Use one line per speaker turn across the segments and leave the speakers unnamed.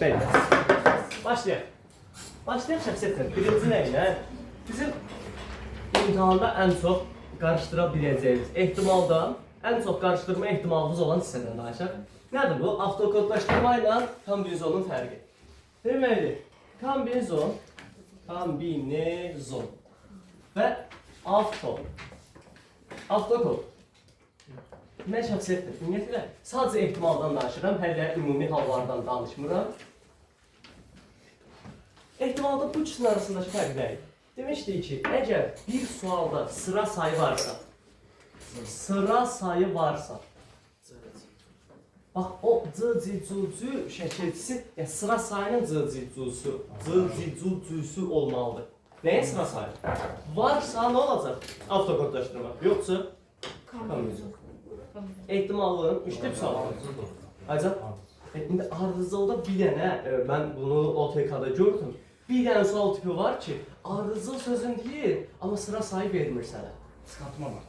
Bəli. Başlayaq. Başlayaq şəxsiyyətlə. Birinci nə ilə? Bizim imtahanda ən çox qarışdıra biləcəyimiz ehtimaldan, ən çox qarışdırma ehtimalımız olan hissədən danışaq. Nədir bu? Avtokodlaşdırma ilə kombinezonun fərqi. Deməli, kombinezon və avtokod. Mən şəxsiyyətlə, ümumiyyətlə, sadəcə ehtimaldan danışıram, hələ ümumi hallardan danışmıram. Ehtimalda bu ikisinin arasındakı fərq nədir? Demişdik ki, əgər bir sualda sıra sayı varsa, bax, o c-c-c-c şəkilçisi, yəni sıra sayının c-c-c-cüsü olmalıdır. Nəyə sıra sayı? Varsa nə olacaq? Avtokodlaşdırma. Yoxsa? Kombinezon. Ehtimallığın 3 tip sualı. Ayrıca, indi ardıcılda bir dənə, mən bunu OTK-da gördüm, bir dənə sual tipi var ki, ardıcıl sözün deyir, amma sıra sayı vermir sənə.
Sıxatma var.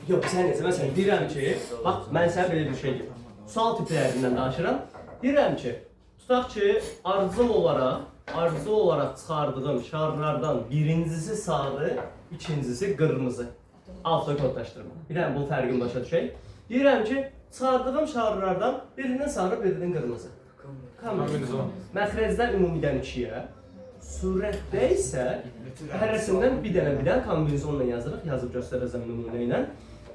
Yox, sən necə? Məsələn, deyirəm ki, bax, mən sənə belə bir şey deyim. Sual tiplərindən danışıram. Deyirəm ki, tutaq ki, ardıcıl olaraq çıxardığım şarlardan birincisi sarı, ikincisi qırmızı. Avtokodlaşdırma. Bir dənə bunun fərqini başa düşək. Deyirəm ki, çıxardığım şarlardan birinin sarı, birinin qırmızı. Kombinezon. Məxrəcdən ümumidən 2-yə, surətdə isə hərəsindən bir dənə kombinezonla yazırıq, yazıb göstərəcəm nümunə ilə.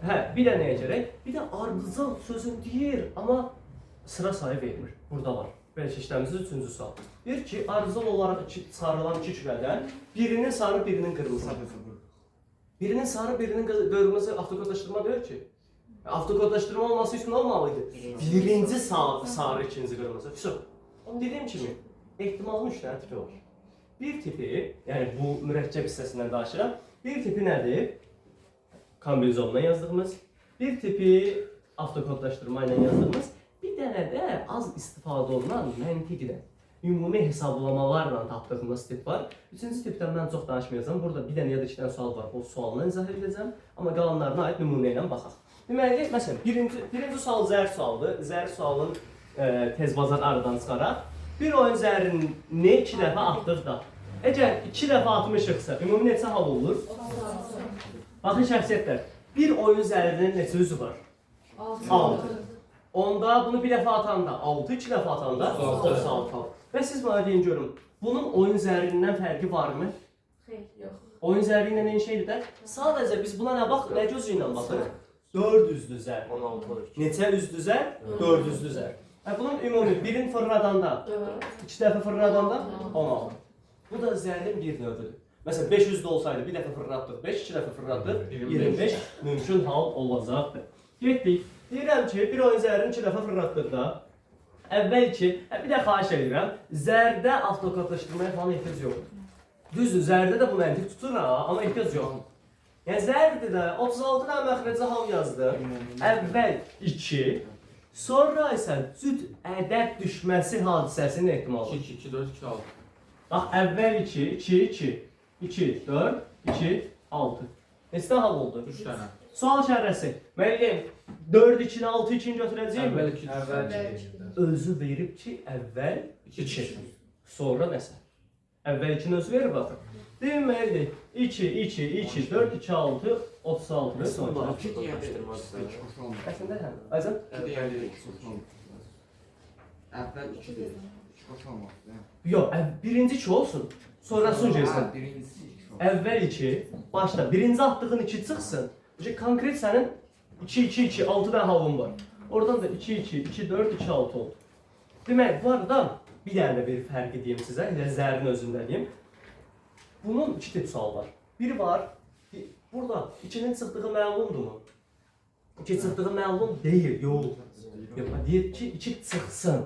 Hə, bir dənəyə gələk. Bir də ardıcıl sözün deyir, amma sıra sayı vermir. Burada var. Belə işləmimizin 3-cü sual. Deyir ki, ardıcıl olaraq çıxarılan 2 külədən birinin sarı, birinin qırmızı. Birinin sarı, birinin qırmızı avtokodlaşdırma deyir ki, avtokodlaşdırma olması üçün olmalıydı. Birinci sarı, ikinci qırmızı. Dediyim kimi, ehtimalın 3 dənə tipi var. Bir tipi, yəni bu mürəkkəb hissəsindən danışıram. Bir tipi nədir? Kombinezonla yazdığımız. Bir tipi avtokodlaşdırma ilə yazdığımız. Bir dənə də az istifadə olunan məntiqlə, ümumi hesablamalarla tapdığımız tip var. Üçüncü tipdən mən çox danışmayacağım. Burada bir dənə ya da 2 dənə sual var. O sualını izah edəcəm. Amma qalanlarına aid nümunə ilə baxaq. Deməli, məsələn, birinci sual zər sualdır. Zər sualın tez bazar aradan çıxaraq. Bir oyun zərrini 2 dəfə atdıq da. Əgər 2 dəfə atmışıqsa, ümumi neçə hal olur? Baxın şəxsiyyətlər, bir oyun zərrinin neçə üzü var? 6. Onda bunu bir dəfə atanda 6, 2 dəfə atanda 36 hal. Və siz bana deyin görün, bunun oyun zərrindən fərqi varmı?
Xeyr, yox.
Oyun zərri ilə eyni şeydir də, sadəcə biz buna nə gözü ilə baxırıq? 4 üzlü zər.
16 olur.
Neçə üzlü zər? 4 üzlü zər. Bunun ümumi birini fırladanda, 2 dəfə fırladanda 16. Bu da zərrin bir növüdür. Məsələn, 500 də olsaydı, bir dəfə fırlatdıq, 5, 2 dəfə fırlatdıq, 25 mümkün hal olacaqdır. Getdik. Deyirəm ki, bir oyun zərrini 2 dəfə fırlatdıqda, əvvəl ki, bir də xahiş edirəm, zərdə avtokodlaşdırmaya falan ehtiyac yoxdur. Düzdür, zərdə də bu məntiq tutur ha, amma ehtiyac yoxdur. Yəni zərdə də 36 dənə məxrəcə hal yazdım, əvvəl 2, sonra isə cüt ədəd düşməsi hadisəsinin ehtimalı.
2, 2, 4, 2, 6.
Bax, əvvəl 2, 2, 2, 2, 4, 2, 6. Neçə hal oldu?
3 dənə.
Sual şərəsi. Müəllim, 4, 2, 6, 2-ni götürəcəyim mi?
Əvvəl 2,
Özü verib ki, əvvəl 2. Sonra nəsə? Əvvəl 2-ni özü verib baxın. Deməli, 2, 2, 2, 4, 2, 6, 36. Sonra
2 deyəndə
Əslində həm. Aycan?
Əvvəl 2 deyil. 2 qoşulmaz.
Yox, birinci 2 olsun. Sonrasını gəlsin.
Birincisi 2.
Əvvəl 2, başla. Birinci atdığın 2 çıxsın. Konkret sənin 2, 2, 2, 6 dənə halın var. Oradan da 2, 2, 2, 4, 2, 6 oldu. Demək, bu arada bir dənə də bir fərqi deyim sizə, zərin özündə deyim. Bunun 2 tip sual var. Biri var, burada 2-nin çıxdığı məlumdurmu? 2 çıxdığı məlum deyil, yox. Deyir ki, 2 çıxsın.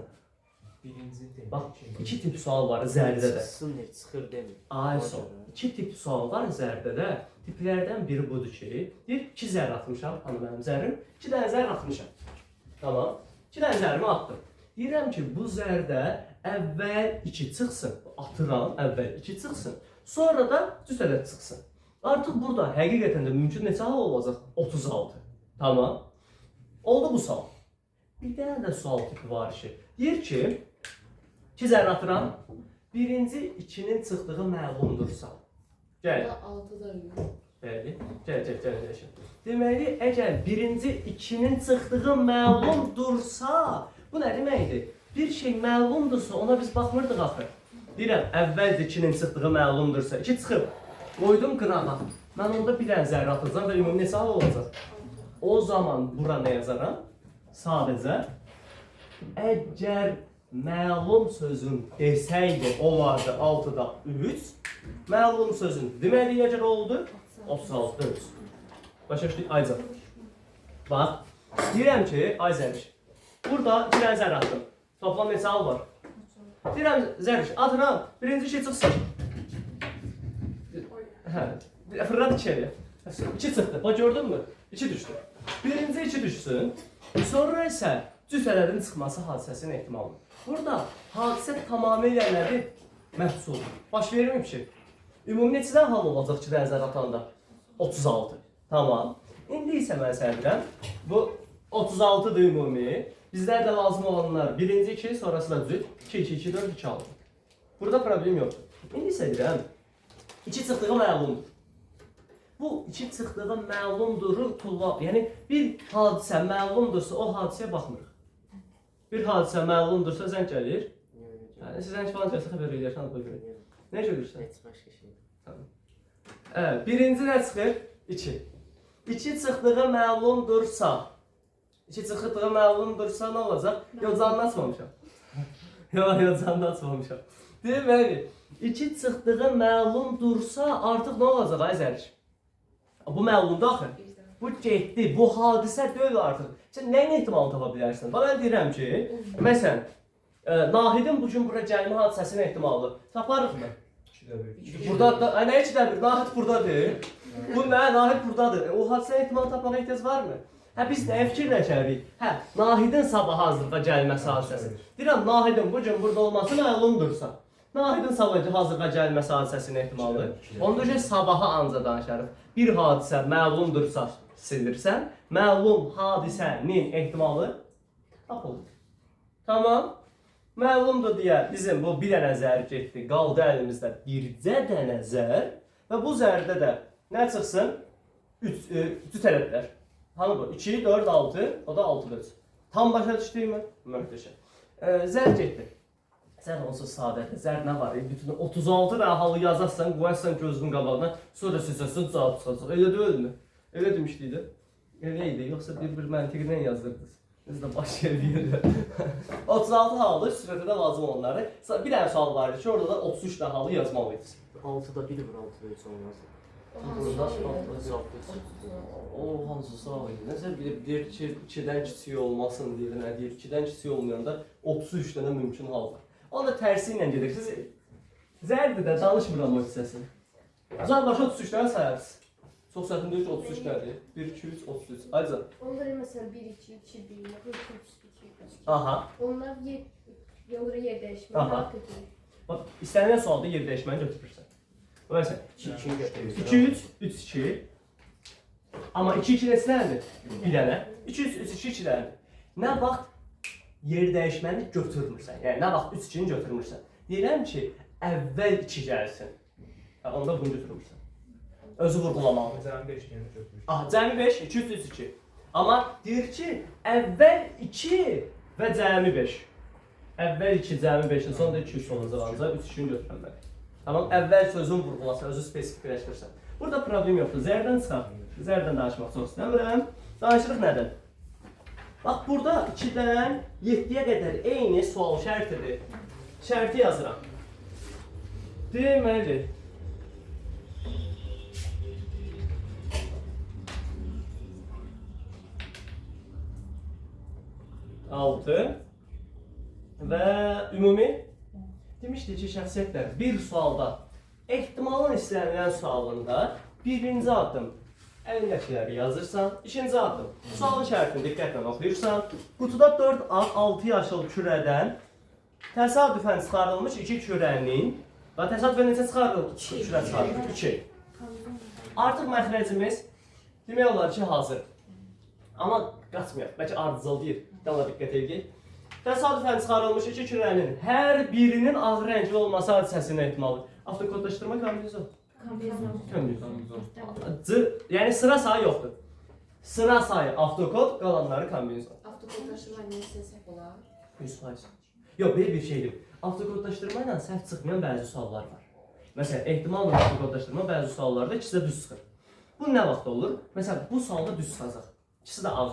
Bax, 2 tip sual var zərdə də.
Çıxsın, çıxır demir.
Ayso. 2 tip sual var zərdə də. Tiplərdən biri budur ki, deyir 2 zər atmışam, hani mənim zərrim, 2 dənə zər atmışam. Tamam, 2 dənə zərrimi atdım. Deyirəm ki, bu zərdə əvvəl 2 çıxsın, atıram, əvvəl 2 çıxsın, sonra da cüt ədəd çıxsın. Artıq burada həqiqətən də mümkün neçə hal olacaq? 36. Tamam. Oldu bu sual. Bir dənə də sual tipi var ki, deyir ki, 2 zərrə atıram. Birinci 2-nin çıxdığı məlumdursa. Gəl.
6'da yok.
Bəli. Gəl. Deməli, əgər birinci 2-nin çıxdığı məlumdursa, bu nə deməkdir? Bir şey məlumdursa, ona biz baxmırdıq axı. Deyirəm, əvvəl 2-nin çıxdığı məlumdursa, 2 çıxıb, qoydum qırağa. Mən onda bir dənə zərrə atacağam və ümumi neçə hal olacaq? O zaman bura nə yazaram? Sadəcə, əgər məlum sözün desəydi, o vardı 6-da 3, məlum sözün deməli əgər oldu, 36-da 3. Başa düşdük, Aycan. Bax, deyirəm ki, ay Zəriş, burada bir dənə zərrə atdım. Toplam neçə hal var? Deyirəm, Zəriş, atıram, birinci şey çıxsın. Hə, fırlat 2-yə. 2 çıxdı, bax gördün mü? 2 düşdü. Birinci 2 düşsün, sonra isə cüsələrin çıxması hadisəsinin ehtimalıdır. Burada hadisə tamamilə nədir? Məhsul. Baş verməyib ki. Ümumi neçədən hal olacaq ki, dənizlər atanda? 36. Tamam. İndi isə mən sənədirəm. Bu 36-dır ümumi. Bizlər də lazım olanlar birinci 2, sonrası da düz. 2, 2, 2, 4, 2, 6. Burada problem yoxdur. İndi isə deyirəm, 2 çıxdığı məlumdur. Bu 2 çıxdığı məlumdur, yəni bir hadisə məlumdursa, o hadisəyə baxmırıq. Bir hadisə məlumdursa, zəng gəlir. Yəni, siz zəng falan gəlsə, xəbər edirsən, bu görə. Nə görürsən?
Heç başqa şey.
Tamam. Birinci nə çıxır? 2. 2 çıxdığı məlumdursa, 2 çıxdığı məlumdursa nə olacaq? Yox, canını açmamışam. Yox, canını açmamışam. Deməli, 2 çıxdığı məlumdursa, artıq nə olacaq, ay Zəriş? Bu məlumdur axı. Bu getdi, bu hadisə deyil artıq. Sən nəyin ehtimalını tapa bilərsən? Mən deyirəm ki, məsələn, Nahidin bugün bura gəlmə hadisəsinin ehtimalı taparıq mı?
2-də 1.
Burada da, nə 2-də 1? Nahid buradadır. Bu nə? Nahid buradadır. O hadisənin ehtimalı tapmağa ehtiyac varmı? Hə, biz nəyə fikirləşərik? Hə, Nahidin sabah hazırda gəlməsi hadisəsi. Deyirəm, Nahidin bugün burada olması məlumdursa. Nahidin sabah hazırda gəlməsi hadisəsinin ehtimalı. Onda ki, sabaha anca danışarıq. Bir hadisə məlumdursa silirsən, məlum hadisənin ehtimalı tapılır. Tamam. Məlumdur deyə bizim bu bir dənə zər getdi, qaldı əlimizdə bircə dənə zər və bu zərdə də nə çıxsın? 3 tərəflər. Hanı bu? 2, 4, 6, o da 6-dır. Tam başa düşdüyümü? Möhtəşəm. Zər getdi. Zər onsuz sadədir. Zər nə var? Bütün 36 dənə halı yazarsan, qoyarsan gözünün qabağına, sonra süzərsən, cavab çıxacaq. Elə deyilmi? Elə demişdiydi. Elə idi, yoxsa bir məntiqlə yazdırdınız. Biz də baş yerləyirlər. 36 halı sürətə də lazım olanları. Bir dənə sual var idi ki, orada da 33 dənə halı yazmalıydınız.
6-da 1 vur, 6-da 3 olmaz.
Burada 6-da 3. O hansı sual idi? Nəsə deyir ki, 2-dən kiçik olmasın deyir, nə deyir, 2-dən kiçik olmayanda 33 dənə mümkün hal var. Onu da tərsi ilə dedik. Siz zərdir də danışmıram o hissəsini. Can başa 33 dənə sayarsınız. Çox səhvim deyir ki, 33 nədir? 1, 2, 3, 33. Aycan.
Onları mesela 1, 2, 2, 1, 3, 2, 2.
Aha.
Onlar yolları yer değişmiyor.
Aha.
Daha kötü.
Bax, istənilən sualda yer dəyişməni götürürsən. Məsələn,
2-2-ni götürürsən.
2, 3, 3, 2. Amma 2, 2 neçələrdir? Bir dənə. 2, 3, 3, 2, 2 dənədir. Nə vaxt yer dəyişməni götürmürsən? Yəni, nə vaxt 3, 2-ni götürmürsən? Deyirəm ki, əvvəl 2 gəlsin. Onda bunu götürmürsən. Özü vurğulamalı.
Cəmi 5-ni götürmüş.
Ah, cəmi 5, 2, 3, 3, 2. Amma deyir ki, əvvəl 2 və cəmi 5. Əvvəl 2, cəmi 5-in sonunda 2, 3 olacaq ancaq 3, 2-ni götürmək. Tamam, əvvəl sözün vurğulasın, özü spesifikləşdirsən. Burada problem yoxdur, zərdən çıxar. Zərdən danışmaq çox istəmirəm. Danışırıq nədən? Bax, burada 2-dən 7-yə qədər eyni sual şərtidir. Şərti yazıram. Deməli, 6 və ümumi demişdik ki, şəxsiyyətlər bir sualda ehtimalın istənilən sualında birinci addım əlindəkiləri yazırsan, ikinci addım sualın şərtini diqqətlə oxuyursan, qutuda 4 ağ 6 yaşıl kürədən təsadüfən çıxarılmış 2 kürənin və təsadüfən necə çıxarılmış? 2 kürə çıxarılmış, 2. Artıq məxrəcimiz demək olar ki, hazır. Amma qaçmayaq, bəlkə ardıcıl deyil, dala diqqət edək. Təsadüfən çıxarılmış iki kürənin hər birinin ağ rəngli olması hadisəsinin ehtimalı. Avtokodlaşdırma kombinezon. Yəni sıra sayı yoxdur. Sıra sayı avtokod, qalanları kombinezon.
Avtokodlaşdırma nəsə səhv olar?
100%. Yox, belə bir şeydir. Avtokodlaşdırma ilə səhv çıxmayan bəzi suallar var. Məsələn, ehtimal və avtokodlaşdırma bəzi suallarda ikisi də düz çıxır. Bu nə vaxt olur? Məsələn, bu sualda düz çıxacaq. İkisi də ağ.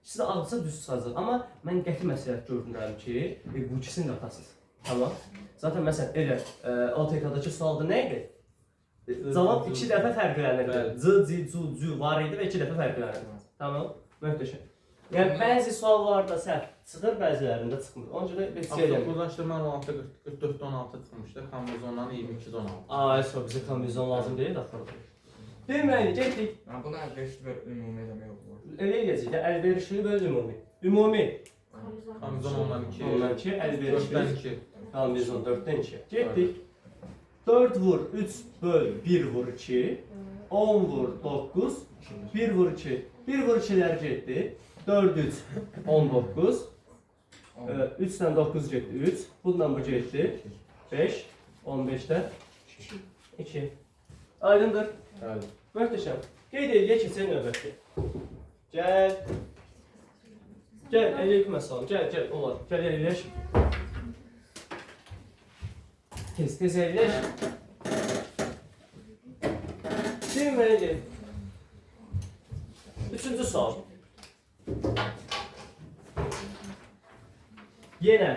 İkisi də ağdırsa düz çıxacaq. Amma mən qəti məsləhət görürəm ki, bu ikisini də atasınız. Tamam. Zaten məsələn, elə OTK-dakı sualda nə idi? Cavab 2 dəfə fərqlənirdi. C, C, C, C var idi və 2 dəfə fərqlənirdi. Tamam. Möhtəşəm. Yəni bəzi suallarda səhv çıxır, bəzilərində çıxmır. Onun üçün bir şey eləmir.
Avtokodlaşdırma 44-16 çıxmışdı, kombinezondan 22-16.
Ay, bizə kombinezon lazım deyil də axırda. Deməli, getdik.
Bunu əlverişli və ümumi demək olur.
Elə eləyəcək də, əlverişli böl ümumi. Ümumi.
Kombinezon 10-dan 2.
Ondan 2, əlverişli.
4-dən 2.
Kombinezon 4-dən 2. Getdik. 4 vur 3 böl 1 vur 2. 10 vur 9. 1 vur 2. 1 vur 2'lər getdi. 4 3 19. 3 dən 9 getdi 3. Bundan bu getdi 5. 15-də 2. Aydındır.
Bəli.
Möhtəşəm. Qeyd edək keçək növbəti. Gəl. Gəl, əleykum əssalam. Gəl, olar. Gəl, əyləş. Tez əyləş. Deməli. Üçüncü sual. Yenə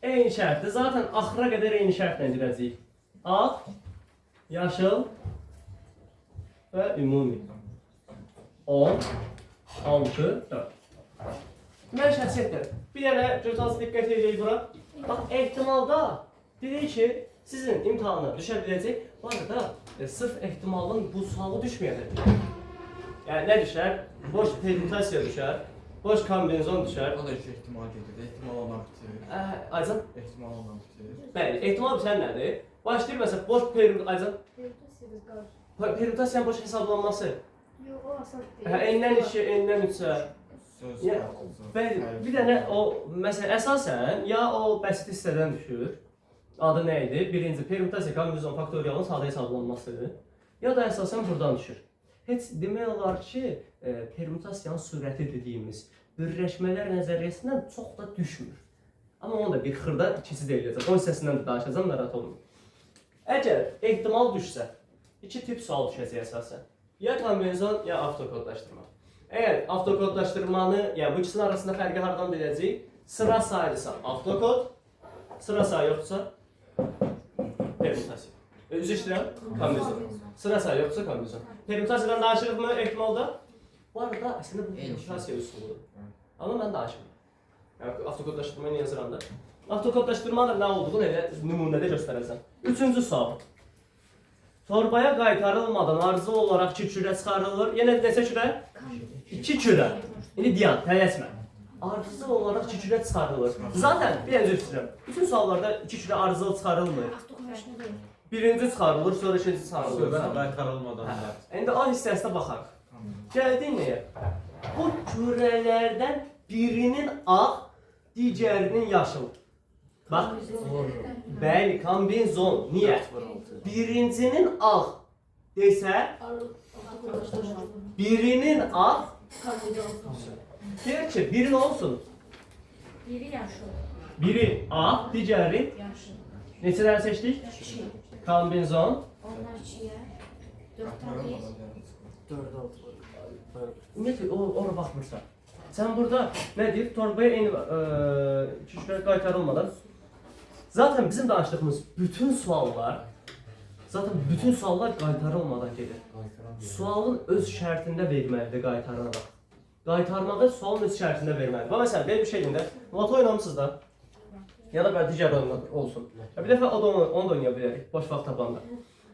eyni şərtdir. Zaten axıra qədər eyni şərtlə girəcəyik. Ağ, yaşıl və ümumi. 10, 6, 4. Mən şəxsiyyətdir. Bir dənə götürüz diqqət edək bura. Bax, ehtimalda dedik ki, sizin imtahana düşə biləcək. Bu arada, sırf ehtimalın bu sualı düşməyəcək. Yəni, nə düşər? Boş permütasiya düşər, boş kombinezon düşər.
O da iki ehtimal gedir. Ehtimal olmaq bitir.
Aycan?
Ehtimal olmaq bitir.
Bəli, ehtimal bitən nədir? Başlayır məsələn, boş permütasiya, permütasiyanın boş hesablanması.
Yox, o asad deyil.
N-dən 2, N-dən 3-ə.
Söz
Yəni,
qalxızı.
bəli, bir dənə o, məsələn, əsasən, ya o bəsit hissədən düşür, adı nə idi? Birinci, permütasiya, kombinezon, faktoriyalın sadə hesablanması, ya da əsasən buradan düşür. Heç demək olar ki, permütasiyanın sürəti dediyimiz birləşmələr nəzəriyyəsindən çox da düşmür. Amma onu da bir xırda keçid edəcək. O hissəsindən də danışacağım, narahat olmayın. Əgər ehtimal düşsə, iki tip sual düşəcək əsasən. Ya kombinezon, ya avtokodlaşdırma. Əgər avtokodlaşdırmanı, yəni bu ikisinin arasında fərqi hardan biləcəyik? Sıra sayıdırsa avtokod, sıra sayı yoxdursa permütasiya. Üzr istəyirəm, kombinezon. Sıra sayı yoxdursa kombinezon. Permütasiyadan danışırıq mı ehtimalda? Bu arada əslində bu permütasiya üsuludur. Amma mən danışmıram. Yəni avtokodlaşdırmayı yazıram da. Avtokodlaşdırmanın nə olduğunu elə nümunədə göstərəcəm. Üçüncü sual. Torbaya qaytarılmadan arzu olaraq 2 kürə çıxarılır. Yenə neçə kürə? 2 kürə. İndi dayan, tələsmə. Arzu olaraq 2 kürə çıxarılır. Zaten bir üzr istəyirəm. Bütün suallarda 2 kürə arzu çıxarılmır.
Avtokodlaşma deyil.
Birinci çıxarılır, sonra ikinci çıxarılır.
Söhbət qaytarılmadan da.
İndi A hissəsinə baxaq. Gəldik nəyə? Bu kürələrdən birinin ağ, digərinin yaşıl. Bax, bəli, kombinezon. Niyə? Birincinin ağ desə, birinin ağ, deyir ki, birin olsun.
Biri yaşıl.
Biri ağ, digəri
Yaşıl.
neçələri seçdik?
2.
Kombinezon.
Onlar 2-yə. 4-dən 1.
4-6.
Ümumiyyətlə, ora baxmırsan. Sən burada nə deyir? Torbaya eyni kişilər qaytarılmadan. Zaten bizim danışdığımız bütün suallar qaytarılmadan gedir. Sualın öz şərtində verməlidir qaytararaq. Qaytarmağı sualın öz şərtində verməlidir. Bax, məsələn, belə bir şey deyəndə, loto oynamısınız da, ya da digər oyunlar olsun. Bir dəfə onu da oynaya bilərik, boş vaxt tapanda.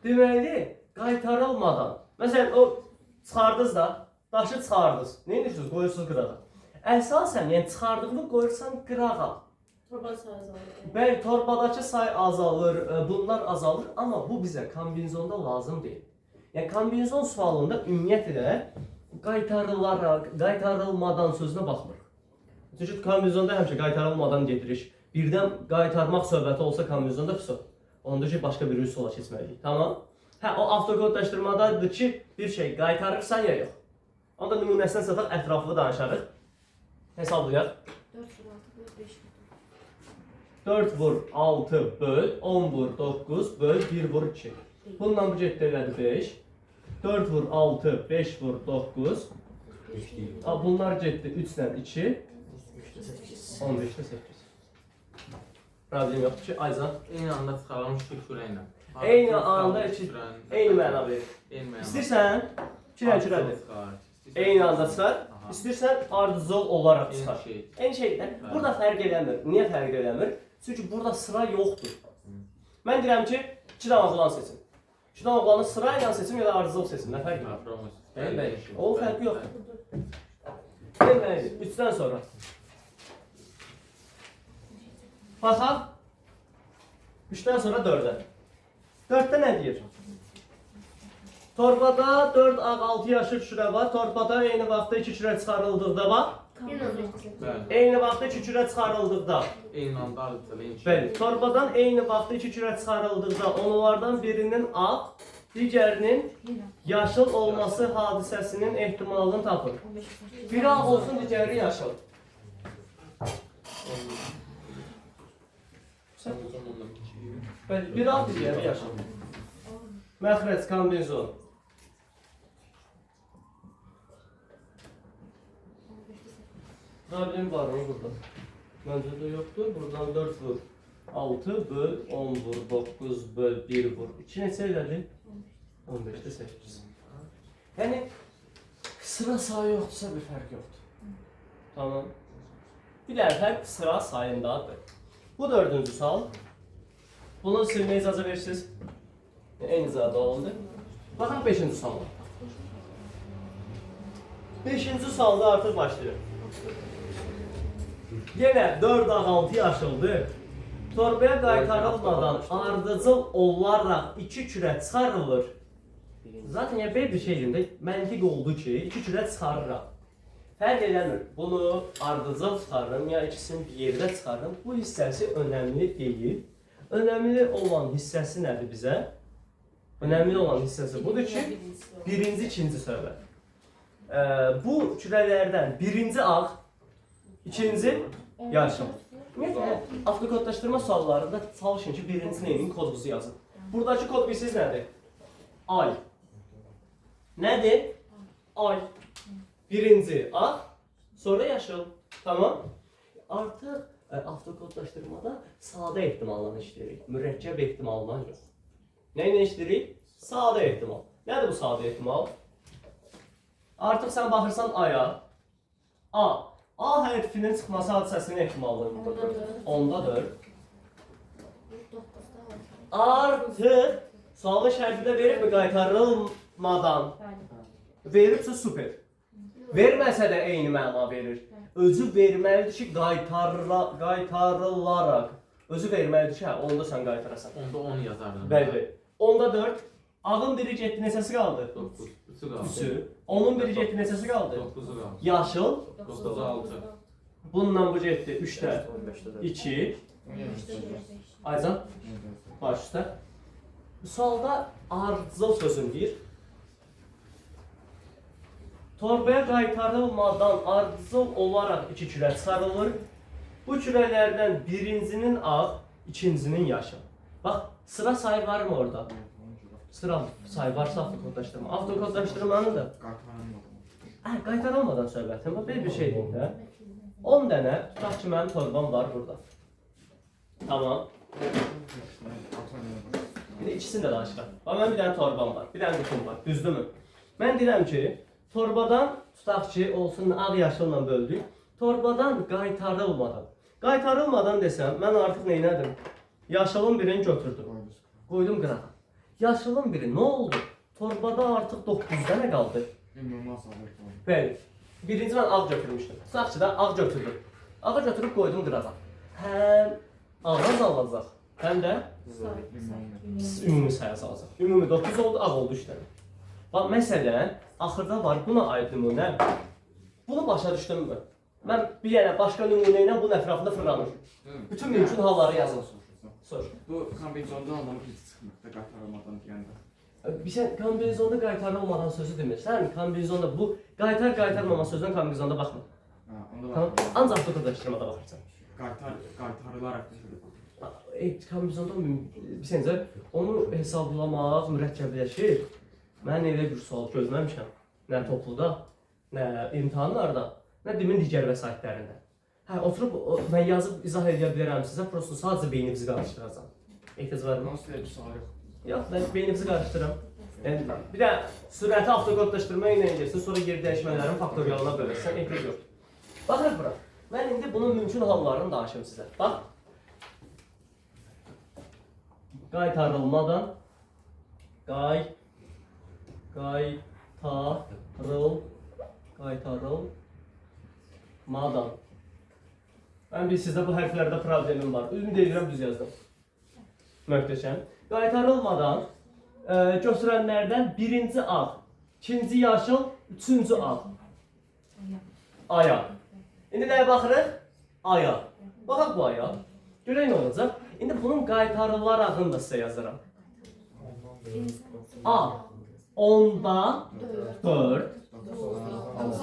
Deməli, qaytarılmadan, məsələn, o çıxardınız da, daşı çıxardınız. Nə edirsiniz? Qoyursunuz qırağa. Əsasən, yəni çıxardığını qoyursan qırağa.
Torba sayı azalır.
Bəli, torbadakı say azalır, bunlar azalır, amma bu bizə kombinezonda lazım deyil. Yəni kombinezon sualında ümumiyyətlə qaytarılmadan sözünə baxmırıq. Çünki kombinezonda həmişə qaytarılmadan gedirik. Birdən qaytarmaq söhbəti olsa kombinezonda fısı. Onda ki, başqa bir üsulla keçməliyik. Tamam? Hə, o avtokodlaşdırmadadır ki, bir şey qaytarırsan ya yox. Onda nümunəsindən sataq ətraflı danışarıq. Hesablayaq. 4 vur 6 böl, 10 vur 9 böl, 1 vur 2. Bununla bu getdi elədi 5. 4 vur 6, 5 vur 9. Bunlar getdi 3 ilə 2. 15'te 8. Problem yoxdur ki, Ayzan.
Eyni anda çıxarılmış iki kürəklə.
Eyni anda iki, eyni məna verir. İstəyirsən, kürək-kürəkdir. Eyni anda çıxar. İstəyirsən, ardıcıl olaraq çıxar. Eyni şeydir. Burada fərq eləmir. Niyə fərq eləmir? Çünki burada sıra yoxdur. Mən deyirəm ki, 2 dənə oğlan seçin. 2 dənə oğlanı sıra ilə seçim ya da ardıcıl seçin. Nə fərq var? Bəli. O fərqi yoxdur. Bəli, 3-dən sonra. Baxaq. 3-dən sonra 4-ə. 4-də nə deyir? Torbada 4 ağ 6 yaşıl kürə var. Torbada eyni vaxtda 2 kürə çıxarıldıqda var. Eyni vaxtda 2 kürə çıxarıldıqda.
Eyni anda ardıcıl.
Bəli. Torbadan eyni vaxtda 2 kürə çıxarıldıqda onlardan birinin ağ, digərinin yaşıl olması hadisəsinin ehtimalını tapın. Biri ağ olsun, digəri yaşıl. Bəli, bir ağ, digəri yaşıl. Məxrəc, kombinezon. Problem var mı burada? Məncə də yoxdur. Buradan 4 vur 6 böl 10 vur 9 böl 1 vur 2 neçə elədi? 15'te 8. Yəni sıra sayı yoxdursa bir fərq yoxdur. Tamam. Bir də fərq sıra sayındadır. Bu 4-cü sual. Bunu silməyə icazə verirsiniz. Eyni zadə oldu. Baxın 5-ci sual. 5-ci sualda artıq başlayır. Yenə 4 ağ 6 yaşıldır. Torbaya qaytarılmadan ardıcıl olaraq 2 kürə çıxarılır. Zaten ya bir şeyində məntiq oldu ki, 2 kürə çıxarıraq. Fərq eləmir. Bunu ardıcıl çıxarırım ya ikisini bir yerdə çıxarırım. Bu hissəsi önəmli deyil. Önəmli olan hissəsi nədir bizə? Önəmli olan hissəsi budur ki, birinci, ikinci söhbət. Bu kürələrdən birinci ağ, ikinci yaşıl. Ümumiyyətlə, avtokodlaşdırma suallarında çalışın ki, birinci neyinin kodumuzu yazın. Buradakı kod bilirsiniz nədir? Ay. Nədir? Ay. Birinci ağ, sonra yaşıl. Tamam. Artıq avtokodlaşdırmada sadə ehtimallarla işləyirik. Mürəkkəb ehtimallarla yox. Nə ilə işləyirik? Sadə ehtimal. Nədir bu sadə ehtimal? Artıq sən baxırsan aya. A. A hərfinin çıxması hadisəsinin ehtimalı ondadır. Artıq sualın şərtində veribmi qaytarılmadan? Veribsə super. Verməsə də eyni məna verir. Özü verməlidir ki, qaytarılaraq. Özü verməlidir ki, onda sən qaytarasan.
Onda 10 yazardın.
Bəli. Onda 4. Ağın biri getdi, neçəsi qaldı?
9. 3'ü qaldı.
3'ü. Onun biri getdi, neçəsi qaldı?
9'u qaldı.
Yaşıl.
9'u 6.
Bununla bu getdi 3'də 2. Aycan. Baş üstə. Sualda ardıcıl sözün deyir. Torbaya qaytarılmadan ardıcıl olaraq 2 kürə çıxarılır. Bu kürələrdən birincinin ağ, ikincinin yaşıl. Bax, sıra sayı var mı orada? Sıra sayı varsa avtokodlaşdırma. Avtokodlaşdırmanı da qaytarılmadan söhbətim var. Bir şey deyim də. 10 dənə, tutaq ki, mənim torbam var burada. Tamam. Bir də ikisini də danışaq. Bax, mənim bir dənə torbam var, bir dənə qutum var, düzdürmü? Mən deyirəm ki, torbadan, tutaq ki, olsun ağ yaşılla böldük. Torbadan qaytarılmadan. Qaytarılmadan desəm, mən artıq neynədim? Yaşılın birini götürdüm. Qoydum qırağa. Yaşılın biri nə oldu? Torbada artıq 9 dənə qaldı. Bəli. Birinci mən ağ götürmüşdüm. Tutaq ki, ağ götürdüm. Ağı götürüb qoydum qırağa. Həm ağaz alacaq, həm də ümumi sayı salacaq. Ümumi 9 oldu, ağ oldu 3 dənə. Bax, məsələn, axırda var buna aid nümunə. Bunu başa düşdünmü? Mən bir dənə başqa nümunə ilə bunun ətrafında fırlanır. Bütün mümkün halları yazın. Sor.
Bu kombinizonda anlamı heç çıxmır da qaytarılmadan deyəndə.
Sən kombinizonda qaytarılmadan sözü demirsən, kombinizonda bu qaytarmama sözünə kombinizonda baxma.
Ha, onda
Tamam.
bax.
Ancaq doqurdaşdırmada baxırsan.
Qaytarılaraq düşürür.
Kombinizonda bilsəncə onu hesablamaq mürəkkəbləşir. Mən elə bir sual gözləmişəm. Nə topluda, nə imtahanlarda, nə demin digər vəsaitlərində. Hə, oturub mən yazıb izah edə bilərəm sizə, prosto sadəcə beyninizi qarışdıracağam. Ehtiyac varmı?
Nasıl bir sual yox.
Yox, mən beyninizi qarışdıram. Yəni, bir də sürəti avtokodlaşdırma ilə edirsən, sonra geri dəyişmələrin faktorialına bölürsən, ehtiyac yoxdur. Baxın bura. Mən indi bunun mümkün hallarını danışım sizə. Bax. Qaytarılmadan qaytarılmadan. Mən bir sizdə bu hərflərdə problemim var. Ümid edirəm düz yazdım. Möhtəşəm. Qaytarılmadan götürənlərdən birinci ağ, ikinci yaşıl, üçüncü ağ. Aya. İndi nəyə baxırıq? Aya. Baxaq bu aya. Görək nə olacaq? İndi bunun qaytarılarağını da sizə yazıram. A. 10'da 4,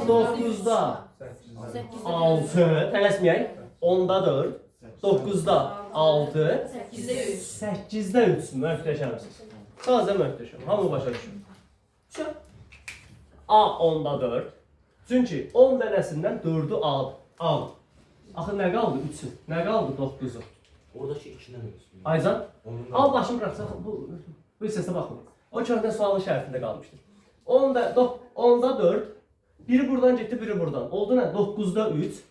9'da 6, tələsməyək. 10'da 4, 9'da 6, 8'də 3. Möhtəşəmsiz. Sadəcə möhtəşəm. Hamı başa düşür. A 10'da 4. Çünki 10 dənəsindən 4'ü al. Axı nə qaldı? 3'ü. Nə qaldı? 9'u.
Oradakı ikindən ölsün.
Aycan, al başını bıraxsaq, bu hissəsinə baxmayın. O köhnə sualın şərtində qalmışdır. 10'da 4, biri buradan getdi, biri buradan. Oldu nə? 9'da 3.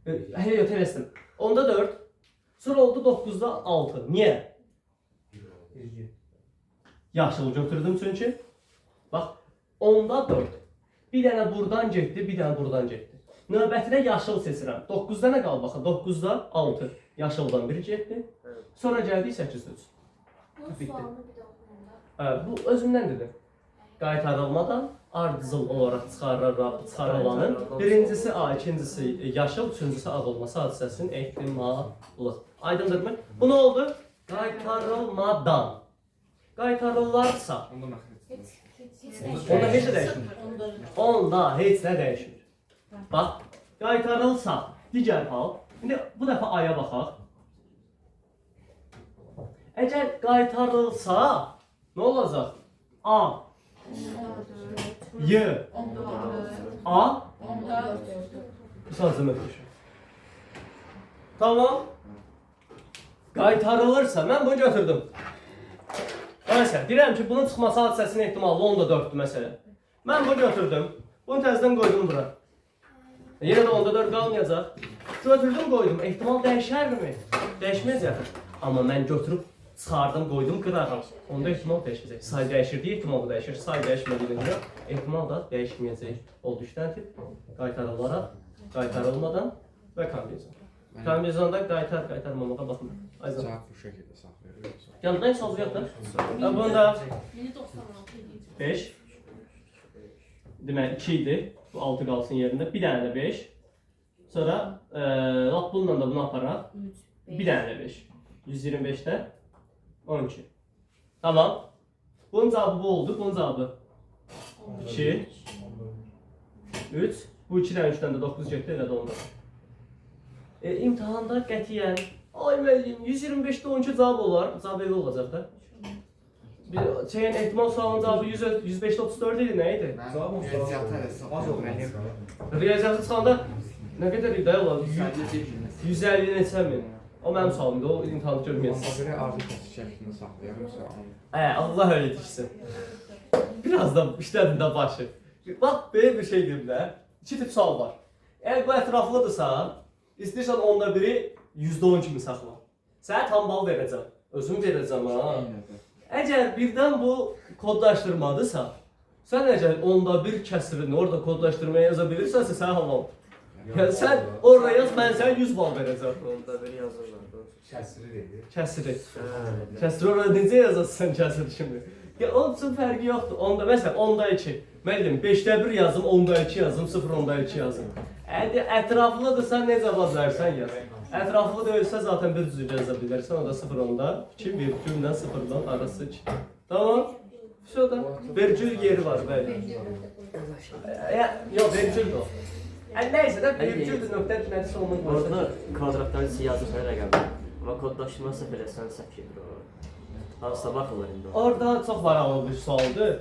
Yox, tələsdim. 10'da 4, sonra oldu 9'da 6. Niyə? Yaşılı götürdüm çünki. Bax, 10'da 4. Bir dənə buradan getdi, bir dənə buradan getdi. Növbətinə yaşıl seçirəm. 9'da nə qaldı? Baxın, 9'da 6. Yaşıldan biri getdi. Sonra gəldik 8'də 3.
Bu sualını bir də oxuyanda.
Bu özümdən dedim. Qaytarılmadan ardıcıl olaraq çıxarılanın birincisi A, ikincisi yaşıl, üçüncüsü ağ olması hadisəsinin ehtimalı. Aydındırmı? Bu nə oldu? Qaytarılmadan. Qaytarırlarsa,
Onda məxrəc.
onda heç nə dəyişmir. Onda heç nə dəyişmir. Bax, qaytarılsa, digər hal. İndi bu dəfə aya baxaq. Əgər qaytarılsa, nə olacaq? A, Y, A, sadəcə möhtəşəm. Tamam. Qaytarılırsa, mən bunu götürdüm. Məsələn, deyirəm ki, bunun çıxması hadisəsinin ehtimalı 10'da 4'dür məsələn. Mən bunu götürdüm. Bunu təzədən qoydum bura. Yenə də 10'da 4 qalmayacaq. Götürdüm, qoydum. Ehtimal dəyişərmi? Dəyişməyəcək. Amma mən götürüb çıxardım, qoydum qırağa. Onda ehtimal dəyişəcək. Say dəyişirdiyi ehtimal da dəyişir. Say dəyişmədiyinə ehtimal da dəyişməyəcək. Oldu 3 dənə tip. Qaytarılaraq, qaytarılmadan və kombinizon. Kombinizonda qaytarmamağa baxın. Ayzan.
Cavab bu şəkildə saxlayırıq.
Yandan sallayaq da. Bunda
1096 idi.
5. Deməli 2 idi. Bu 6 qalsın yerində. Bir dənə də 5. Sonra lap bununla da bunu aparaq. Bir dənə də 5. 125'də 12. Tamam. Bunun cavabı bu oldu. Bunun cavabı 2, 3. Bu 2'dən 3'dən də 9 getdi. Elə də onda. İmtahanda qətiyyən ay müəllim 125'də 12 cavab olar. Cavab elə olacaq da. Bir şeyin ehtimal sualının cavabı 105'də 34 idi. Nə idi?
Riyaziyyatı hesab.
Riyaziyyatı çıxanda nə qədər idi olar? 150 neçə min. O mənim sualımdı. O imtahanı görməyəsiniz.
Ona görə ardı kəsi şəklini saxlayırıq.
Allah öyle dişsin. Biraz da işlədim də başı. Bax, belə bir şey deyim də. 2 tip sual var. Əgər bu ətraflıdırsa, istəyirsən onda biri %10 kimi saxla. Sənə tam bal verəcəm. Özüm verəcəm ha. Əgər birdən bu kodlaşdırmadısa, sən əgər onda bir kəsirini orada kodlaşdırmaya yaza bilirsənsə, sən halal. Yəni sən orada yaz, mən sənə 100 bal verəcəm.
Onda bir yazırlar. Kəsiri deyir.
Kəsiri. Kəsiri orada necə yazasın kəsiri şimdi? Ya onun üçün fərqi yoxdur. Onda məsələn 10'da 2. Müəllim 5'də 1 yazım, 10'da 2 yazım, 0 10'da 2 yazım. Ətraflıdırsa necə bacarsan yaz. Ətraflı deyilsə zaten bir düzü yaza bilərsən. O da 0-10'dan 2, virgüllə 0-dan arası 2. Tamam. Şu da virgül yeri var bəli. Yox, virgül o. Neyse də virgüldür, nöqtə nəticə onun
Orada kvadratların içi yazırsan rəqəmlər. Amma kodlaşdırma səhv eləsən səhv gedir o. Hansına baxırlar indi o.
Orada çox maraqlı bir sualdır.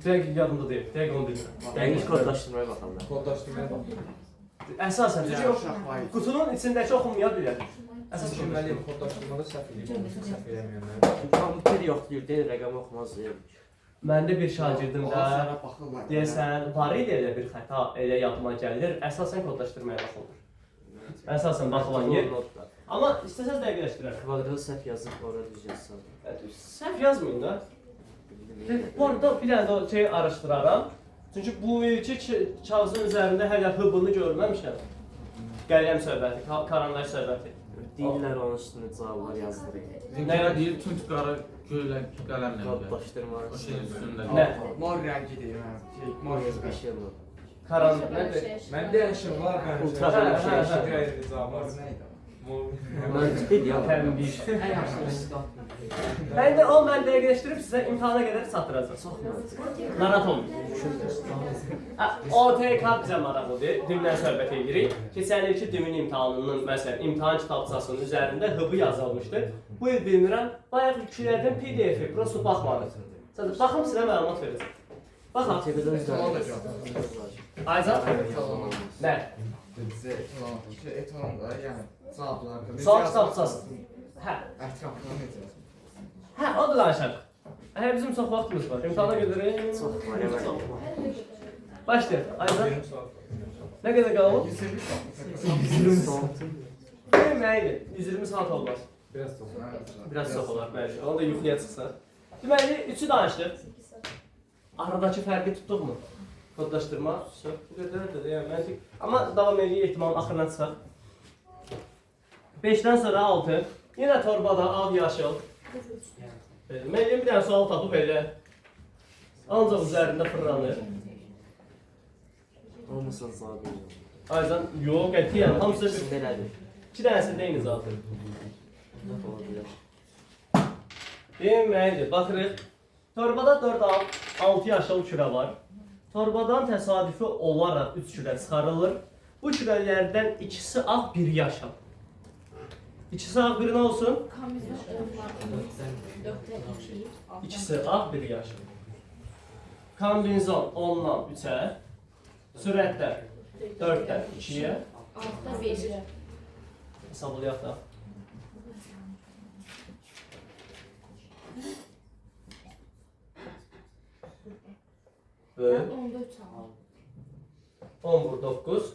Dəqiq yadımda deyil, dəqiq onu bilmirəm.
Dəqiq kodlaşdırmaya baxırlar.
Kodlaşdırmaya bax.
Əsasən qutunun içindəki oxunmaya bilər.
Əsas düşünməliyim, kodlaşdırmada səhv edeyim, səhv eləməyənlər.
Kompüter yoxdur, deyir rəqəm oxumaz deyir.
Məndə bir şagirdimdə
Onlara baxırlar.
deyəsən var idi elə bir xəta, elə yadıma gəlir. Əsasən kodlaşdırmaya baxılır. Əsasən baxılan yer. Amma istəsəz dəqiqləşdirərəm.
Kvadratı səhv yazıb ora düz yazsan.
Səhv yazmayın da. Bu arada bir dənə də şey araşdıraram. Çünki bu ilki kağızın üzərində hələ hıbını görməmişəm. Qələm söhbəti, karandaş söhbəti.
Deyirlər onun üstünə cavablar yazdırır.
Bizimkiler deyir tunç qara göylə qələmlə.
Kodlaşdırma.
O şeyin üstündə.
Nə?
Mor rəngi deyir, hə. Mor yazır.
Bir şey bu.
Karandaş nədir?
Məndə yaşım var,
Ultra
məncə.
bir şey.
Şəkil cavablar.
Məntiqdir ya.
Tənbih.
Ən yaxşısı.
Mən də o mən dəqiqləşdirib sizə imtahana qədər çatdıracağam.
Çox məntiqdir.
Narahat olmayın. OTK bizə maraqlıdır. Dümdən söhbət edirik. Keçən ilki dümün imtahanının, məsələn, imtahan kitabçasının üzərində hıbı yazılmışdı. Bu il bilmirəm, bayaq yüklədim PDF-i, prosto baxmadım. Sadəcə baxım sizə məlumat verəcəm. Baxın.
TV-dən izlədim.
Aycan? Nə?
Bizə etalonda, yəni cavablarda.
Sual kitabçası. Hə.
Ətrafına necə?
Hə, o da danışaq. Bizim çox vaxtımız var. İmtahana gedirik.
Çox var, evet.
Başlayaq. Aycan. Nə qədər qalıb?
120
Deməkdir. 120 saat olmaz.
Biraz çox.
Biraz çox olar, bəli. Onu da yuxuya çıxsa. Deməli, üçü danışdıq. Aradakı fərqi tutduq mu? Kodlaşdırma, söz. Bu qədərdir, yəni məntiq. Amma davam edirik, ehtimalın axırına çıxaq. 5-dən sonra 6. Yenə torbada ağ yaşıl. Mən bir dənə sual tapıb elə. Ancaq üzərində fırlanır.
Olmasın cavab verir.
Aycan, yox, qətiyyən. Hamısı bir...
Belədir.
2 dənəsində eyni zaten.
Ola bilər.
Deməlidir, baxırıq. Torbada 4-6 yaşıl kürə var. Torbadan təsadüfi olaraq 3 kürə çıxarılır. Bu kürələrdən ikisi ağ, biri yaşıl. İkisi ağ, biri nə olsun? İkisi ağ, biri yaşıl. Kombinzon 10-dan 3-ə, sürətlər 4-dən 2-yə.
Altta 1.
Hesablayaq da. Böl.
10'da 3 al.
10 vur 9.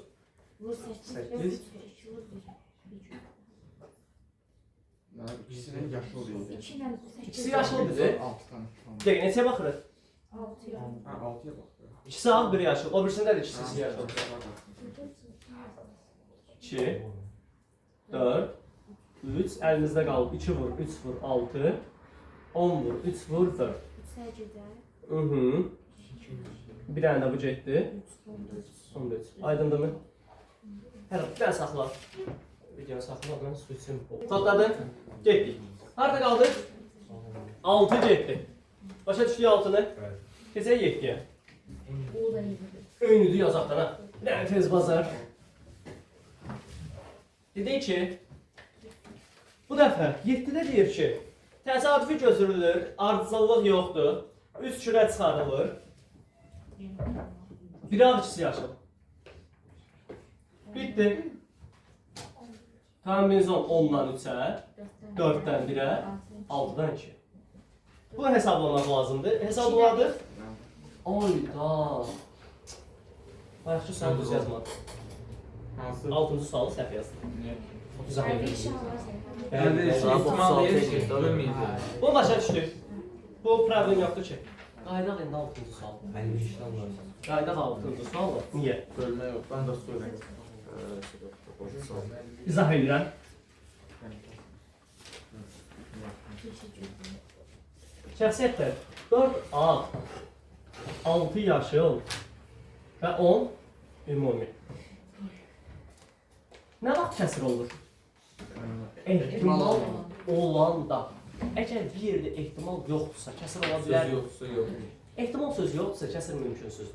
Vur 8.
8.
Vur 2 vur 1.
İkisinin yaşı oluyor.
2 ilə 8.
İkisi yaşıldır.
6 tane.
Dəqiq, neçəyə baxırıq?
6 ya.
Ha 6'ya bak.
İkisi ağ, biri yaşıl. O birisində də ikisi yaşıl. 2, 4, 3, əlimizdə qalıb 2 vur, 3 vur, 6, 10 vur, 3 vur, 4.
3'ə gedər.
Mhm. Bir dənə də bu getdi. 14. Aydındırmı? Hər bir dənə saxla. Videonu saxla, mən su içim. Topladın, getdik. Harada qaldıq? 6 getdi. Başa düşdük 6-nı? Keçək 7-yə.
O da iyi.
Öyünüdü yazaqdan ha. Bir dənə tez bazar. Dedik ki, bu dəfə 7-də deyir ki, təsadüfi götürülür, ardıcıllıq yoxdur, 3 kürə çıxarılır, bir ağ, ikisi yaşıl. Bitti. Kombinzon 10-dan 3-ə, 4-dən 1-ə, 6-dan 2-yə. Bunu hesablamaq lazımdır. Hesabladıq. Ayda. Bayaqçı sən düz yazmadın.
Hansı?
6-cı sualı səhv yazdın. Güzel.
Hər bir şey alarsan.
Yəni ihtimal deyir ki, bölməyəcək.
Bunu başa düşdük. Bu problem yoxdur ki. Qaydaq indi 6-cı sual.
Mən bir işdən lazım.
Qaydaq 6-cı sual var. Niyə?
Bölmə yox, mən də söyləyim.
İzah edirəm. Şəxsiyyətlər 4 ağ, 6 yaşıl və 10 ümumi. Nə vaxt kəsr olur? Ehtimal olan da. Əgər bir yerdə ehtimal yoxdursa, kəsr ola
Söz
bilər.
yoxsa yox.
Ehtimal sözü yoxdursa, kəsr mümkünsüzdür.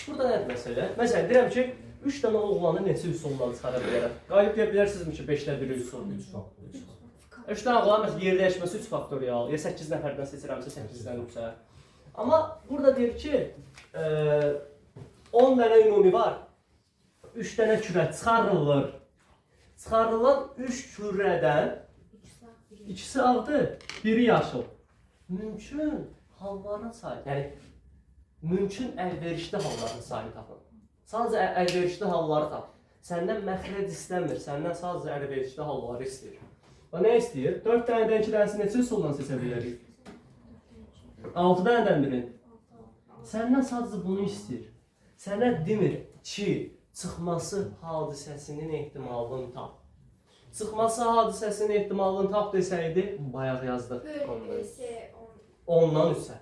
Burada nədir məsələ? Məsələn, deyirəm ki, 3 dənə oğlanı neçə üsuldan çıxara bilərəm? Qalib deyə bilərsinizmi ki, 5-də 1 üsul? 3 dənə oğlan məsələn, yer dəyişməsi 3 faktorial, ya 8 nəfərdən seçirəmsə 8-dən 3-ə. Amma burada deyir ki, 10 dənə ümumi var, 3 dənə kürə çıxarılır. Çıxarılan 3 kürədən ikisi ağdır, biri yaşıl. Mümkün halların sayı, yəni mümkün əlverişli halların sayını tapın. Sadəcə əlverişli halları tap. Səndən məxrəc istəmir, səndən sadəcə əlverişli halları istəyir. Və nə istəyir? 4 dənədən 2 dənəsi neçə üsuldan seçə bilərik? 6 dənədən birini. Səndən sadəcə bunu istəyir. Sənə demir ki, çıxması hadisəsinin ehtimalını tap. Çıxması hadisəsinin ehtimalını tap desəydi, bayaq yazdıq. Ondan 3-ə.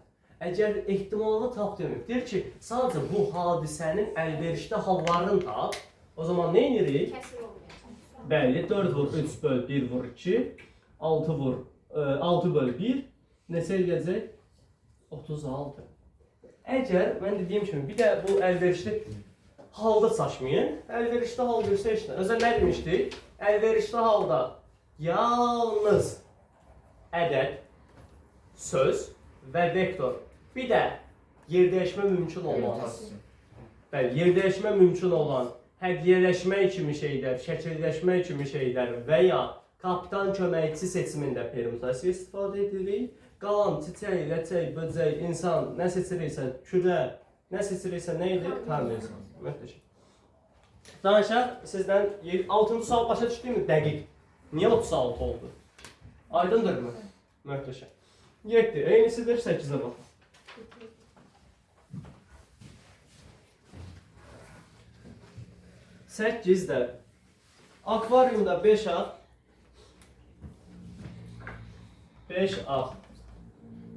Əgər ehtimalını tap demir, deyir ki, sadəcə bu hadisənin əlverişli hallarını tap, o zaman nə edirik?
Kəsr olmayacaq.
Bəli, 4 vur 3 böl 1 vur 2, 6 böl 1, neçə eləyəcək? 36. Əgər, mən dediyim kimi, bir də bu əlverişli halda saçmayın. Əlverişli hal görsə işlə. Özə nə demişdik? Əlverişli halda yalnız ədəd, söz və vektor. Bir də yer dəyişmə mümkün olan. Bəli, yer dəyişmə mümkün olan həqiqələşmə kimi şeylər, şəkilləşmə kimi şeylər və ya kapitan köməkçi seçimində permutasiya istifadə edirik. Qalan çiçək, ləçək, böcək, insan, nə seçiriksə, kürə, nə seçiriksə, nə edir? Kombinasiya. Möhtəşəm. Danışaq, sizdən 6-cı sual başa düşdüyümü? Dəqiq. Niyə 36 oldu? Aydındırmı? Möhtəşəm. 7. Eynisidir 8-ə bax. 8 də akvaryumda 5 ağ, 5 ağ,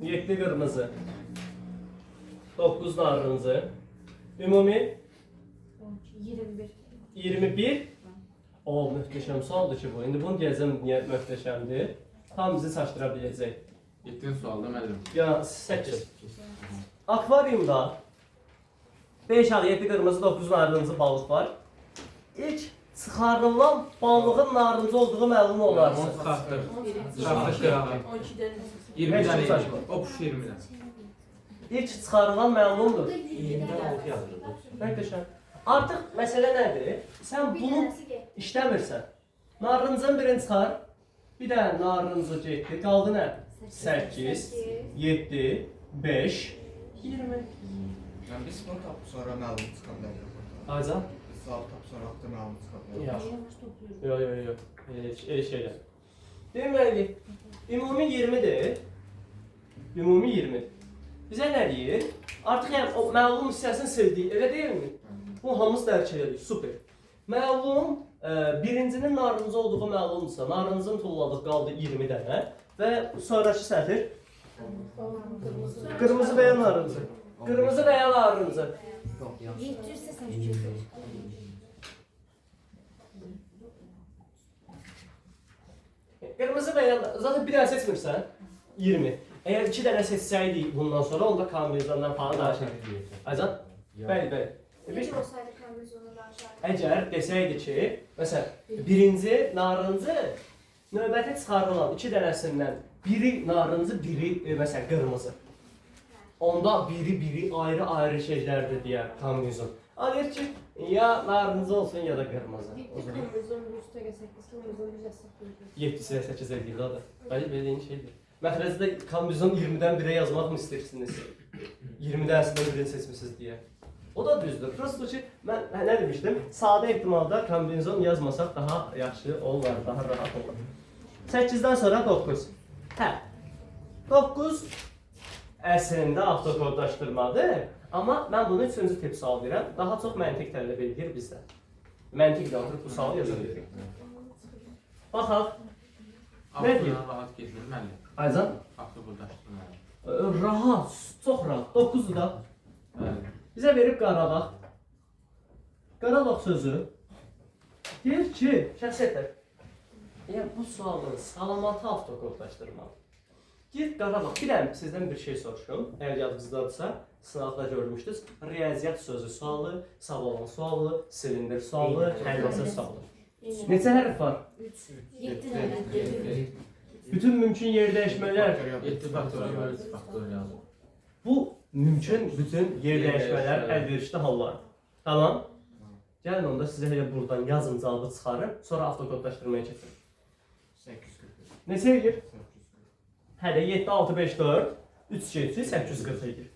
7 qırmızı, 9 narıncı, ümumi
21.
21. O, möhtəşəm sualdır ki bu. İndi bunu deyəcəm niyə möhtəşəmdir. Tam bizi çaşdıra biləcək.
7-ci sualda müəllim.
Ya 8. Akvaryumda 5 ağ, 7 qırmızı, 9 narıncı balıq var. İlk çıxarılan balığın narıncı olduğu məlum olar.
Onu çıxartdıq. Çıxartdıq qırağı. 20-dən
saçma.
Opuş 20-dən.
İlk çıxarılan məlumdur.
20-dən 6 yazılır.
Möhtəşəm. Artıq məsələ nədir? Sən bunu işləmirsən. Narıncın birini çıxar. Bir də narıncı getdi. Qaldı nə? 8, 7, 5, 20.
Yəni biz bunu tapıb sonra məlum çıxa bilərik.
Aycan?
Biz sual tapıb sonra haqqda məlum çıxa bilərik.
Yox. Elə şeylər. Deməli, ümumi 20-dir. Ümumi 20. Bizə nə deyir? Artıq yəni o məlum hissəsini sildik, elə deyilmi? Bu hamımız dərk edirik, super. Məlum, birincinin narıncı olduğu məlumdursa, narıncını tulladıq, qaldı 20 dənə və sonraki sətir qırmızı və ya narıncı. Qırmızı və ya narıncı.
783.
Qırmızı və ya zaten bir dənə seçmirsən, 20. Əgər 2 dənə seçsəydik bundan sonra, onda kombinasyondan falan danışırıq. Aycan? Bəli.
Necə olsaydı kombinasyonu danışarıq?
Əgər desəydi ki, məsələn, birinci narıncı növbəti çıxarılan 2 dənəsindən biri narıncı, biri məsələn qırmızı. Onda biri ayrı şeylərdir deyə kombinasyon. Deyir ki, ya narıncı olsun ya da qırmızı. O zaman 7-yə 8 edir da. Bəli, belə şeydir. Məxrəcdə kombinasyon 20-dən 1-ə yazmaq mı istəyirsiniz? 20 dənəsindən birini seçmisiniz deyə. O da düzdür. Prosto ki, mən nə demişdim? Sadə ehtimalda kombinasyon yazmasaq daha yaxşı olar, daha rahat olar. 8-dən sonra 9. Hə. 9 əslində avtokodlaşdırmadır. Amma mən bunu 3-cü tip sual verirəm. Daha çox məntiq tələb edir bizdən. Məntiqlə oturub bu sualı yaza bilirik. Baxaq. Nə deyir?
Rahat keçir müəllim.
Aycan?
Avtokodlaşdırma.
Rahat, çox rahat. 9-u da
Bəli.
bizə verib Qarabağ. Qarabağ sözü Deyir ki, şəxsiyyətlər, bu sualın salamatı avtokodlaşdırmalı. Git Qarabağ, bir dənə sizdən bir şey soruşum. Əgər yadınızdadırsa, sınavda görmüşdünüz. Riyaziyyat sözü sualı, savalan sualı, silindir sualı, həlvası sualı. Neçə hərf var?
7 dənə.
Bütün mümkün yer dəyişmələr.
7 faktorial, 3 faktorial.
Bu mümkün bütün yer dəyişmələr əlverişli hallar. Tamam? Gəlin onda sizə elə buradan yazın cavabı çıxarım, sonra avtokodlaşdırmaya keçin.
840.
Neçə edir? Hələ 7, 6, 5, 4, 3 keçir, 840 edir.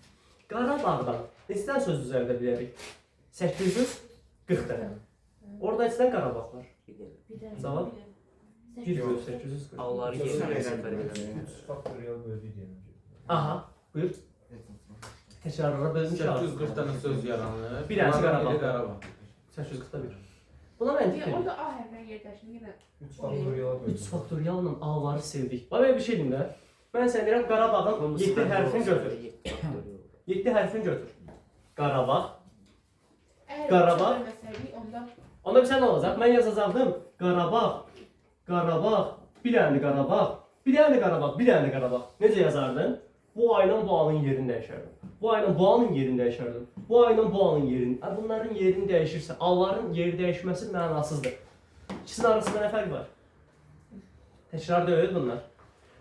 Qarabağdan neçədən söz düzəldə bilərik? 840 dənə. Orada neçədən Qarabağ var? Cavab? 1 bölü 840.
Allah'ı yerine sefer edelim.
3 faktorial böldü deyəlim.
Aha, buyur. Təkrarlara bölmüş
840 dənə söz yaranır.
Bir dənəsi
Bunlardan
Qarabağ.
biri Qarabağ.
840'da 1. Buna məntiq
Orada
edir.
A hərfdən yerləşir yenə.
3 faktorial böldü.
3 faktorialla A-ları sevdik. Bax belə bir şey deyim də. Mən sənə deyirəm Qarabağın 7 hərfini götür. 7 hərfini götür. Qarabağ.
Əgər
Qarabağ.
çözülməsəydik, onda
Onda bir sən nə olacaq? Mən yazacaqdım. Qarabağ. Qarabağ. Bir dənə Qarabağ. Bir dənə Qarabağ. Bir dənə Qarabağ. Necə yazardın? Bu ayla bu anın yerini dəyişərdim. Bu ayla bu anın yerini dəyişərdim. Bu ayla bu anın yerini. Bunların yerini dəyişirsə, A'ların yeri dəyişməsi mənasızdır. İkisinin arasında nə fərq var? Təkrar deyil bunlar.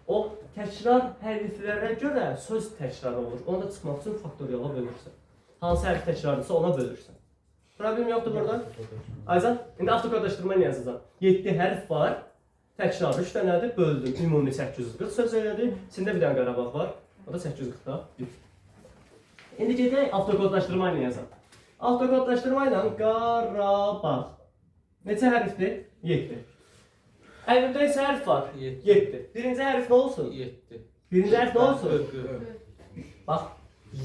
O təkrar hərflərə görə söz təkrar olur. Onu da çıxmaq üçün faktoriala bölürsən. Hansı hərf təkrardırsa ona bölürsən. Problem yoxdur burada. Ayzan, indi avtokodlaşdırma nə yazacağam? 7 hərf var. Təkrar 3 dənədir, böldüm. Ümumi 840 söz elədi. İçində bir dənə Qarabağ var. O da 840-da 1. İndi gedək avtokodlaşdırma ilə yazaq. Avtokodlaşdırma ilə Qarabağ. Neçə hərfdir? 7. Əlimdə isə hərf var. 7. Birinci hərf nə olsun?
7.
Birinci hərf nə olsun?
40.
Bax,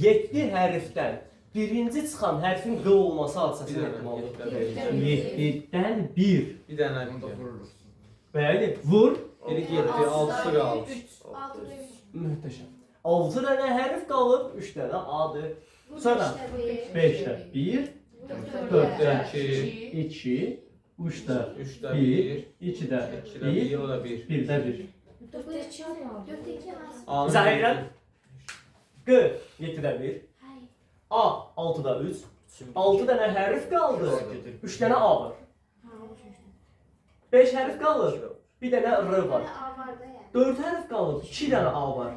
7 hərfdən birinci çıxan hərfin q olması hadisəsini ehtimaldır. 7-dən 1.
Bir dənə
Vururuz.
Bəli, vur.
biri 7, 6 qaldı.
6 demiş.
Möhtəşəm. 6 dənə hərf qalıb, 3 dənə A-dır. Sonra 5-də 1, 4-də 2, 3-də
3-də
1,
1,
2-də
2-də
1,
1, o da 1.
1-də 1.
4-də 2 az.
Zahirən Q 7-də 1, A 6-da 3, 6 dənə hərf qaldı, 3 dənə A var. 5 hərf qalır, bir dənə R var. 4 hərf qalıb, 2 dənə A var.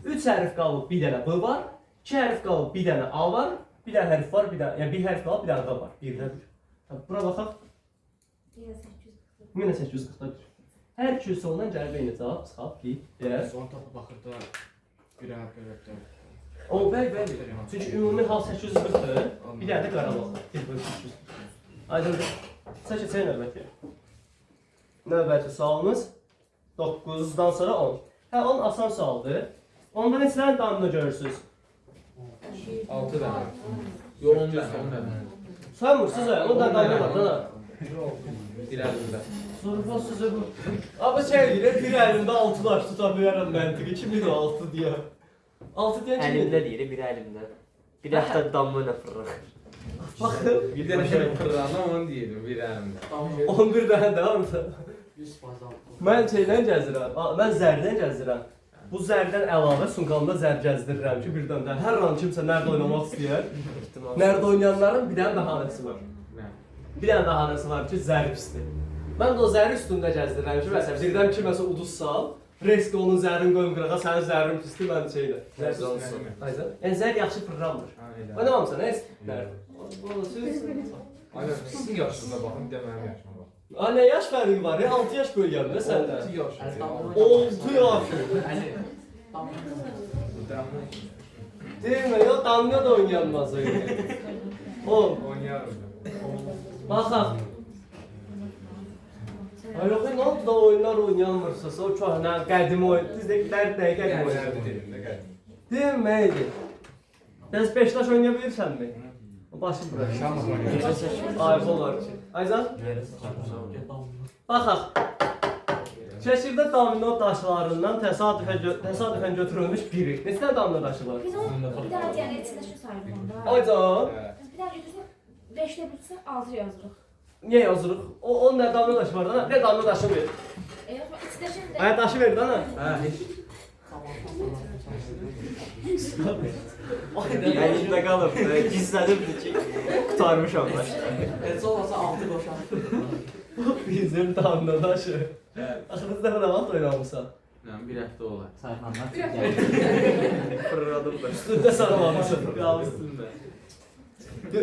3 hərf qalıb, bir dənə B var. 2 hərf qalıb, bir dənə A var. Bir dənə hərf var, yəni bir hərf qalıb, bir dənə D var. 1-də 1. Bura baxaq. Yenə 840-da 1. Hər iki üsuldan gəlib eyni cavab çıxab ki, deyər.
Son topu baxırda bir hərf görəkdə.
O, bəli. Çünki ümumi hal 840-dır. Bir dənə də Qarabağ. 1/840. Aydındır. Sən keçək növbəti. Növbəti sualımız 9-dan sonra 10. Hə, 10 asan sualdır. Onda neçələrin damını görürsünüz?
6 dənə. Yox, 10 dənə.
Saymırsınız ya, ondan damını var da.
Bir əlimdə.
Sorfa sözü bu. Ama şey deyir, bir əlimdə 6 daş tuta bilərəm məntiqi. Kim bilir 6 deyə. 6 deyən kim
Əlimdə
bilir?
deyir, biri əlimdə. Biri hətta damla ilə fırlanır.
Baxın.
Bir dənə şey fırlanı onu deyirdim, bir əlimdə.
11 dənə də varsa.
100 fazla.
Mən şeydən gəzirəm. Mən zərdən gəzirəm. Bu zərdən əlavə sumkamda zər gəzdirirəm ki, birdən də hər an kimsə nərdə oynamaq istəyər. Nərdə oynayanların bir dənə bəhanəsi var.
Nə?
Bir dənə bəhanəsi var ki, zər pisdir. Mən də o zəri üstündə gəzdirirəm ki, məsələn, birdən kiməsə uduzsal, reski onun zərin qoyum qırağa, sənin zərin pisdir, mən şeydə.
Zər olsun.
Ayzən. Yəni zər yaxşı fırlanmır.
Aynen.
Oynamamısan, nə?
Aynen, sizin yaşınıza baxın, bir də mənim yaşıma baxın.
Nə yaş fərqi var ya? 6 yaş böyüyəndə səndən.
6 yaş.
6 yaş. Deyilmə, ya damla da oynanmaz öyle. O,
Oynayarım.
baxaq. Ay yox, nə oldu da oyunlar oynanmırsa, o köhnə, qədimi oyun. Bizdəkilər nəyə qədim oyunlar? Deyilmə, idi. Bəs Beşiktaş oynaya bilirsənmi? O başı bura. Ay, olar ki. Ayzan? Baxaq. Şəkildə domino daşlarından təsadüfən götürülmüş biri. Neçə dənə domino daşı var?
Biz onu bir dənə deyəndə içində şu sayılır onda.
Aycan.
Biz bir dənə götürsək 5-də bitsə 6 yazırıq.
Niyə yazırıq? Onun nə damla daşı var da, nə damla daşını ver.
İçdəkində.
Ay daşı ver dana.
Hə, heç.
Əlində qalıb, gizlənibdi ki, qutarmışam başda.
Heç olmasa 6 qoşan.
Bizim damla daşı. Axı bizdə nə vaxt oynamısan?
Nə, bir həftə olar.
Fırladım da.
Üstündə sarılmamışsın.
Qal üstündə.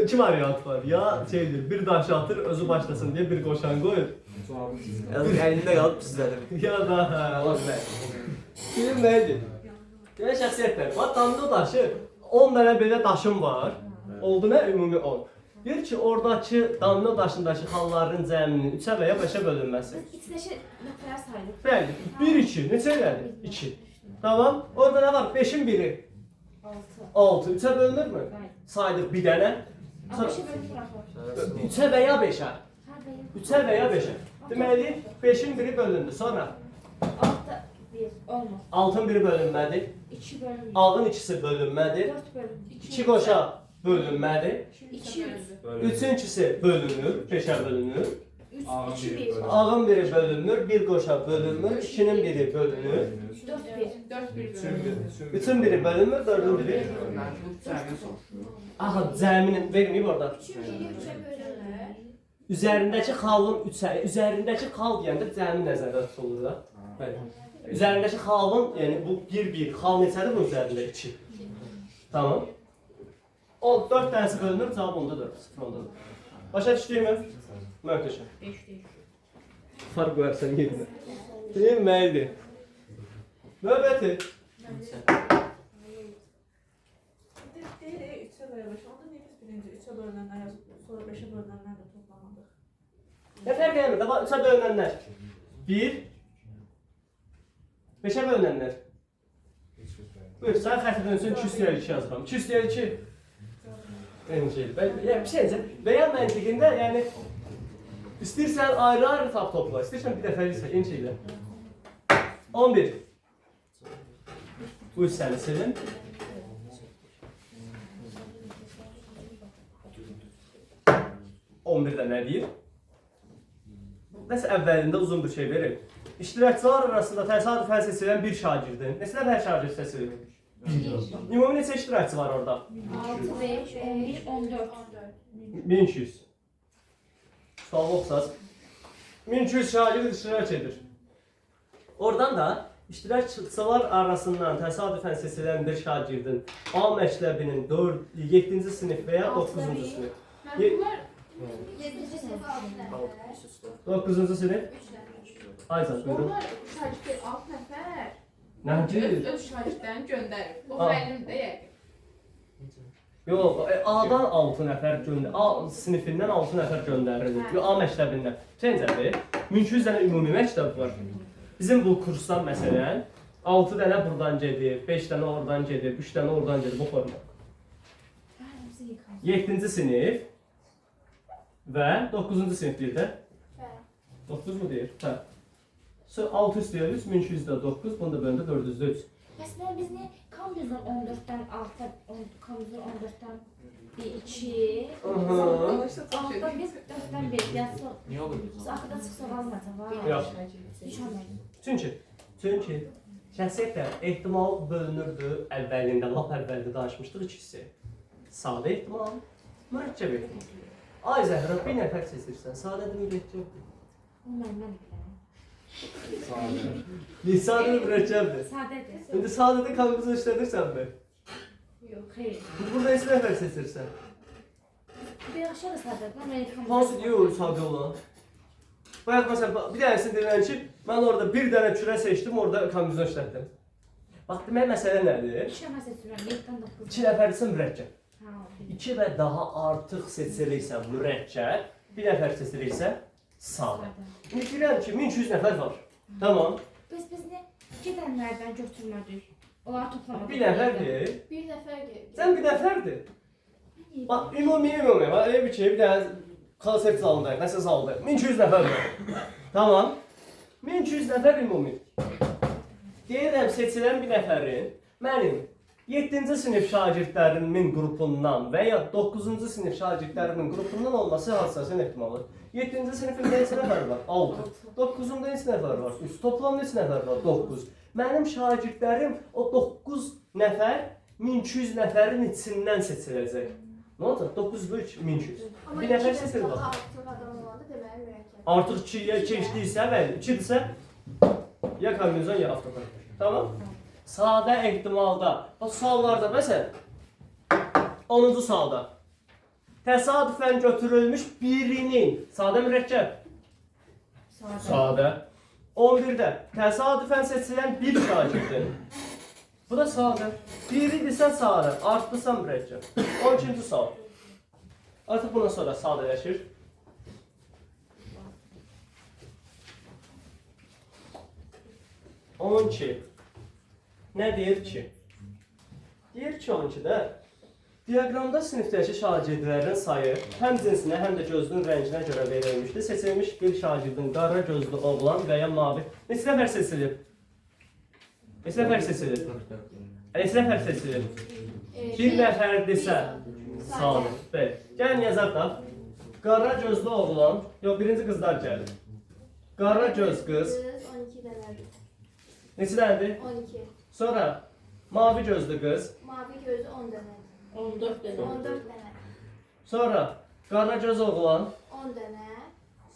İki variant var. Ya şeydir, bir daş atır, özü başlasın diye bir koşan koyur.
Əlində qalıb gizlənib.
Ya da Allah bilir. Film neydi? Demək şəxsiyyətlər. Bax, damla daşı, 10 dənə belə daşım var. Oldu nə? Ümumi 10. Deyir ki, oradakı damla daşındakı xalların cəminin 3-ə və ya 5-ə bölünməsi.
İçdəki nöqtələr sayılır.
Bəli, 1, 2. Neçə elədi? 2. Tamam. Orada nə var? 5-in biri. 6. 3-ə bölünürmü? Saydıq bir dənə.
Amma şey bölüm buraxılır.
3-ə və ya 5-ə.
Hər bəyəm.
3-ə və ya 5-ə. Deməli, 5-in biri bölündü. Sonra
6, 1, olmaz.
6-ın biri bölünmədi.
2 bölüm.
Ağın ikisi bölünmədi.
4 bölüm.
2 qoşa bölünmədi.
2, 3.
3-ün ikisi bölünür, 5-ə bölünür.
3, 2, 1.
Ağın biri bölünür, 1 qoşa bölünmür, 2-nin biri bölünür.
4, 1.
3-ün
3-ün biri bölünmür, 4-ün biri. Aha, cəminin verməyib orada.
Çünki 3-ə bölünür.
Üzərindəki xalın 3-ə, üzərindəki xal deyəndə cəmi nəzərdə tutulur da. Bəli. Üzərindəki xalın, yəni bu 1-1, xal neçədir bu üzərində? 2. Tamam. O 4 dənəsi bölünür, cavab ondadır, 0 ondadır. Başa düşdüyümü? Möhtəşəm.
5 deyil.
Farq qoyarsan yerinə. Deyilməydi. Növbəti.
Deyir, 3'e bölünmüş. Onda niye biz birinci 3'e bölünenler yazıp sonra 5'e bölünenler de toplamadık?
Nə fərq edir? Də 3-ə bölünənlər. 1 5-ə bölünənlər. Buyur, sən xətt dönsün 2 + 2 yazıram. 2 + 2 eyni şeydir. Yəni bir şey deyəcəm. Bəyan məntiqində, yəni istəyirsən ayrı-ayrı tap topla, istəyirsən bir dəfəlik eyni şeylər. 11. Buyur səni Selim. də nə deyir? Nəsə əvvəlində uzun bir şey verir. İştirakçılar arasında təsadüfən seçilən bir şagirdin. Neçə hər şagird seçilir? Ümumi neçə iştirakçı var orada?
6, 5, 11, 14.
1200. Sual oxsaz. 1200 şagird iştirak edir. Oradan da iştirakçılar arasından təsadüfən seçilən bir şagirdin A məktəbinin 7-ci sinif və ya 9-cu sinif.
Bunlar
9-cu sinif. Aycan, buyurun.
Onlar şagirdlər 6 nəfər
Nədir?
öz şagirdlərini göndərir. O
Aa.
müəllim də yəqin.
Yox, A-dan 6 nəfər göndərir. A sinifindən 6 nəfər göndərilir. Yox, A məktəbindən. Səncədir? 1200 dənə ümumi məktəb var. Bizim bu kursdan məsələn 6 dənə buradan gedir, 5 dənə oradan gedir, 3 dənə oradan gedir bu forma. 7-ci sinif və 9-cu sinif deyir də. 9 mu deyir? Hə. 6 üstəyirik, 1200-də 9, bunu da bölündə 400-də 3.
Məsələn biz nə Kamyuzun 14-dən 6, Kamyuzun 14-dən 2, altdan biz 4-dən 1 yazsın.
Niye olur?
Biz axırda çıxsa olmasa var.
Yox.
Düşəməyin.
Çünki şəxsiyyətlər ehtimal bölünürdü əvvəlində, lap əvvəldə danışmışdıq ikisi. Sadə ehtimal, mürəkkəb ehtimal. Ay Zəhra, bir nəfər seçirsən, sadədir, mürəkkəbdir.
Mən bilirəm.
Sadədir, mürəkkəbdir.
Sadədir.
İndi sadədə kanımızı işlədirsənmi?
Yox, xeyr.
Burada neçə nəfər seçirsən?
Bir aşağı da sadədir. Mən
Hansı deyir sadə olan? Bayaq məsələn, bir dənəsini deyirəm ki, mən orada bir dənə kürə seçdim, orada kamizon işlətdim. Bax, demək məsələ nədir?
2 nəfər seçirəm, 7-dən 9.
2 nəfərsən mürəkkəb.
Ha,
2 və daha artıq seçilirsə mürəkkəb, bir nəfər seçilirsə sadə. İndi deyirəm ki, 1200 nəfər var. Tamam.
Biz nə gedənlərdən götürmədik. Onları toplamadık.
Bir nəfərdir.
Bir nəfər gedir.
Sən bir nəfərdir. Bax, ümumi. Bax, elə bir şey, bir dənə konsert zalındayıq, nəsə zalındayıq. 1200 nəfər var. Tamam. 1200 nəfər ümumi. Deyirəm, seçilən bir nəfərin mənim 7-ci sinif şagirdlərinin qrupundan və ya 9-cu sinif şagirdlərinin qrupundan olması hansısa ehtimalı. 7-ci sinifin neçə nəfər var? 6. 9-da neçə nəfər var? 3. Toplam neçə nəfər var? 9. Mənim şagirdlərim o 9 nəfər 1200 nəfərin içindən seçiləcək. Nə olacaq? 9 bölü 2 1200. Bir nəfər seçilir bax.
Artıq adam olanda deməli mürəkkəb.
Artıq 2-yə keçdiysə, bəli, 2-dirsə ya kombinezon ya avtopan. Tamam? Sadə ehtimalda, o suallarda məsələn 10-cu sualda təsadüfən götürülmüş birinin sadə mürəkkəb. Sadə. 11-də təsadüfən seçilən bir şagirdin. Bu da sadə. Biridirsə sadə, artdısa mürəkkəb. 12-ci sual. Artıq bundan sonra sadələşir. 12. Nə deyir ki? Deyir ki 12-də diaqramda sinifdəki şagirdlərin sayı həm cinsinə, həm də gözünün rənginə görə verilmişdir. Seçilmiş bir şagirdin qara gözlü oğlan və ya mavi. Neçə nəfər seçilir? Neçə nəfər seçilir? Neçə nəfər seçilir? Bir nəfərdirsə sadə. Bəli. Gəlin yazaq da. Qara gözlü oğlan, yox birinci qızlar gəlir. Qara göz qız.
12 dənədir.
Neçə dənədir?
12.
Sonra mavi gözlü qız.
Mavi gözü 10 dənədir.
14 dənə.
14 dənə.
Sonra qara göz oğlan.
10 dənə.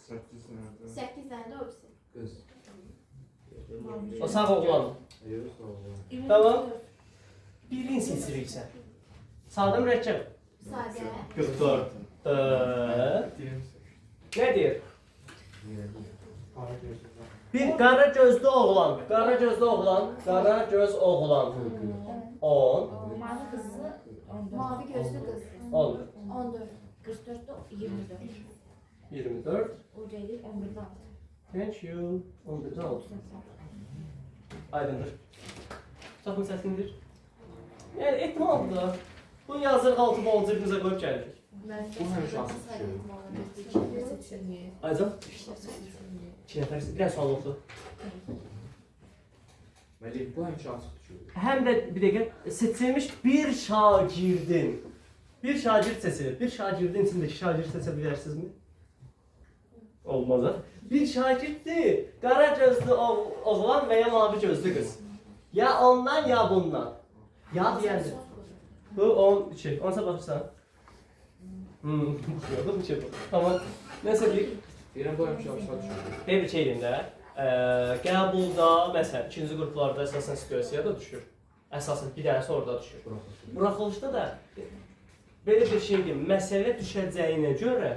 8 nədir?
8 dənə də opsi.
Qız.
O sağ oğlan.
Yox, oğlan.
Tamam. Birini seçiriksə. Sadə mürəkkəb.
Sadə.
44. Nə deyir?
Para gözlü.
Bir qara gözlü oğlan. Qara gözlü oğlan. Qara göz oğlan. 10.
Mavi qızı 14.
Mavi gözlü qız.
14.
14.
44 də 24.
24.
O gəlir 11-də 6.
Thank you. 11'de oldu. Aydındır. Çapın səsindir. Yəni ehtimal da. Bunu yazırıq 6 bol cibimizə qoyub gəlirik.
Bu həmişə asıl
Aycan? 2 nəfər bir dənə sual oldu.
Məlik, bu həmişə açıq düşür.
Həm də bir dəqiqə seçilmiş bir şagirdin. Bir şagird seçilir. Bir şagirdin içindəki şagird seçə bilərsinizmi? Olmaz ha. Bir şagirddir. Qara gözlü oğlan və ya mavi gözlü qız. Ya ondan ya bundan. Ya deyəndir. Bu 12. Onsa baxırsan. Yox, bir şey bu. Tamam. Nəsə bir
Deyirəm, bu həmişə açıq düşür.
bir şey deyim də. Qəbulda, məsələn, ikinci qruplarda əsasən situasiyada düşür. Əsasən bir dənəsi orada düşür. Buraxılışda da belə bir şey deyim, məsələ düşəcəyinə görə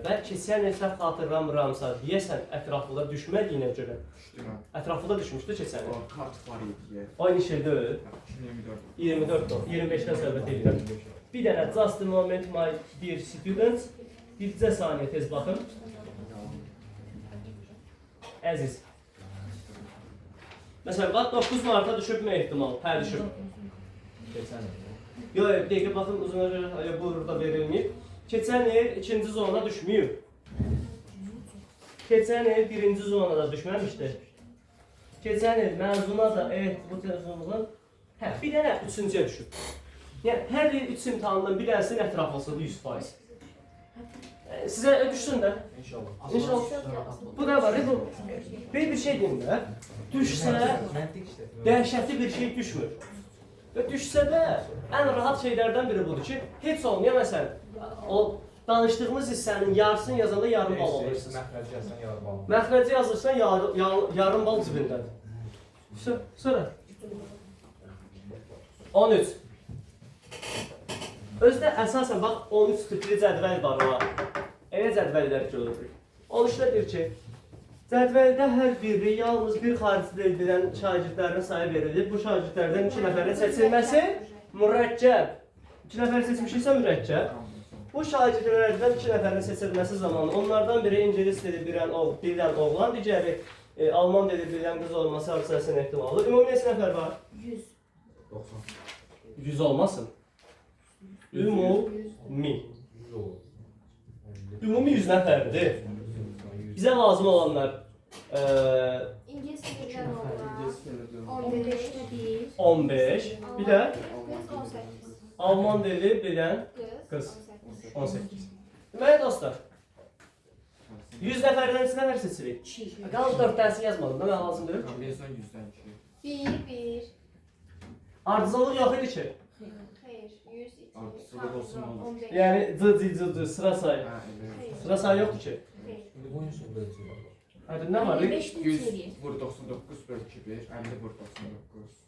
və keçən il səhv xatırlamıramsa, deyəsən ətrafında düşmədiyinə görə.
Düşdü.
Ətrafında düşmüşdü keçən il.
O kart var idi.
Aynı şey deyil.
2024.
24 o, 25-dən söhbət edirəm. Bir dənə just a moment my dear students. Bircə saniyə tez baxın. Əziz. Məsələn, bax 9 marta düşübmü ehtimal? Hə, düşüb. Yox, bir dəqiqə baxın, uzun burada verilməyib. Keçən il ikinci zona düşməyib. Keçən il birinci zonada düşməmişdi. Keçən il məzuna da bu telefonun bir dənə üçüncüyə düşüb. Yəni, hər il 3 imtahandan bir dənəsinin ətrafında 100%. Sizə düşsün də.
İnşallah.
İnşallah. Bu da var, bu. Bir şey deyim də. Düşsə,
Məntiq işlə.
dəhşətli bir şey düşmür. Və düşsə də, ən rahat şeylərdən biri budur ki, heç olmuyor, məsələn, o danışdığımız hissənin yarısını yazanda yarım bal alırsınız.
Məxrəci yazsan yarım bal.
Məxrəci yazırsan yarım bal cibindədir. Sonra. 13. Özdə əsasən, bax, 13 tipli cədvəl var ola. Elə cədvəlləri görürük. 13-də deyir ki, cədvəldə hər biri yalnız bir xarici dil bilən şagirdlərin sayı verilir. Bu şagirdlərdən 2 nəfərin seçilməsi mürəkkəb. 2 nəfər seçmişiksə mürəkkəb. Bu şagirdlərdən 2 nəfərin seçilməsi zamanı onlardan biri ingilis dili bilən oğlan, digəri alman dili bilən qız olması hadisəsinin ehtimalı. Ümumi neçə nəfər var?
100.
90.
100 olmasın. Ümumi.
100 olur.
Ümumi 100 nəfərdir. Bizə lazım olanlar
İngilis dildən olan
15'te 1.
15. Bir də
Kız 18.
Alman dili bilən
Kız
Kız.
18.
18. Deməli dostlar, 100 nəfərdən neçə nəfər seçirik?
2.
Qaldı 4 dənəsi yazmadım da mən lazımdır.
Kombinasyon 100'den
1, 1.
Ardıcıllıq yox idi ki.
Hayır, 100, 2.
Artısı olsun olur.
15.
Yəni cı sıra sayı.
Ha evet.
Sıra sayı yoxdur ki.
Hayır.
Şimdi bu oyun sonu bölücü.
Hadi nə var?
5'te
100
seviye.
vur 99 böl 2 1. 50 vur 99.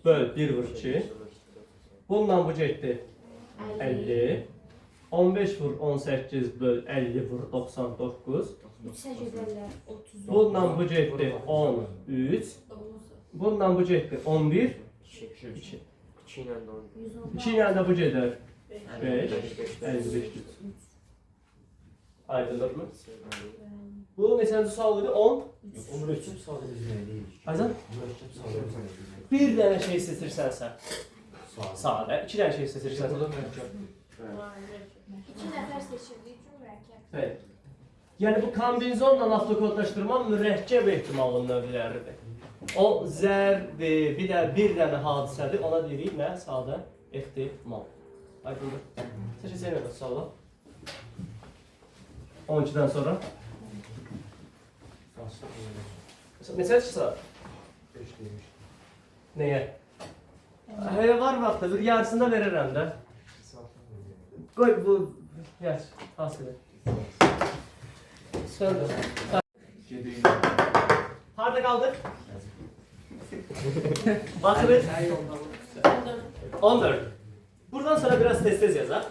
Böl 1 vur 2. Bununla bu getdi 50. 15 vur 18 böl 50 vur 99.
3'e gedərlər 30.
Bununla bu getdi 13. Bununla bu getdi 11. 2.
2 ilə də 10.
2 ilə də bu gedər 5.
55.
55. Aydındır mı? Bu neçənci sual idi? 10.
O mürekkep sade bizim değil.
Ayzan?
Mürekkep sade bizim değil.
Bir dənə şey seçirsənsə,
Sade.
sadə. 2 dənə şey
İşte
seçirsənsə.
burada mürekkep.
2 nəfər seçildiyi üçün mürekkep.
Evet. Yəni bu kombinzonla avtokodlaşdırma mürəkkəb ehtimalının növləridir. O zərdir, bir dənə hadisədir. Ona deyirik nə? Sadə ehtimal. Aydındır. Seçəcəyəm inşallah. 12-dən sonra. Neçə çıxsa?
5 demiş.
Nəyə? Hələ var vaxtı, bir yarısında verirəm də. Qoy bu, gəl, hasilə. Sən
Gediyin.
harda qaldıq? Baxırıq. 14. Buradan sonra biraz tez yazaq.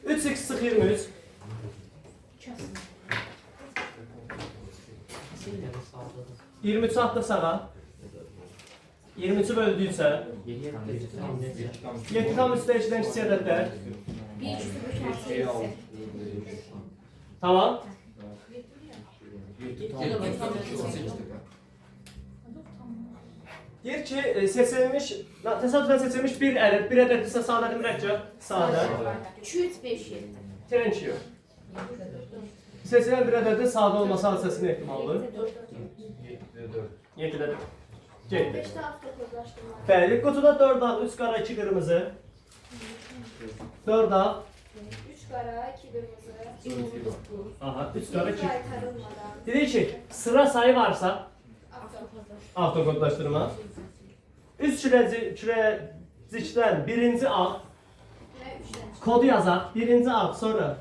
3x sıx 23. 23 atdı sağa. 23'ü böldüysə 7 tam üstə 2-dən kiçik ədədlər.
1 üstü 5 6
Tamam. Deyir ki, seçilmiş, təsadüfən seçilmiş bir ədəd, bir ədəddirsə sadədir mürəkkəb, sadə.
2 3 5 7.
Trenç yox. Seçilən bir ədədin sadə olması hadisəsinin ehtimalı 7-dədir. Getdi.
5'te avtokodlaştırma.
Bəli, qutuda 4 ağ, 3 qara, 2 qırmızı. 4 ağ.
3 qara, 2 qırmızı.
Aha, 3 qara, 2.
Qaytarılmadan.
Dedi ki, sıra sayı varsa
Avtokodlaştırma.
avtokodlaşdırma. 3 kürəcikdən birinci ağ,
Ve 3'ten.
kodu yazaq. Birinci ağ, sonra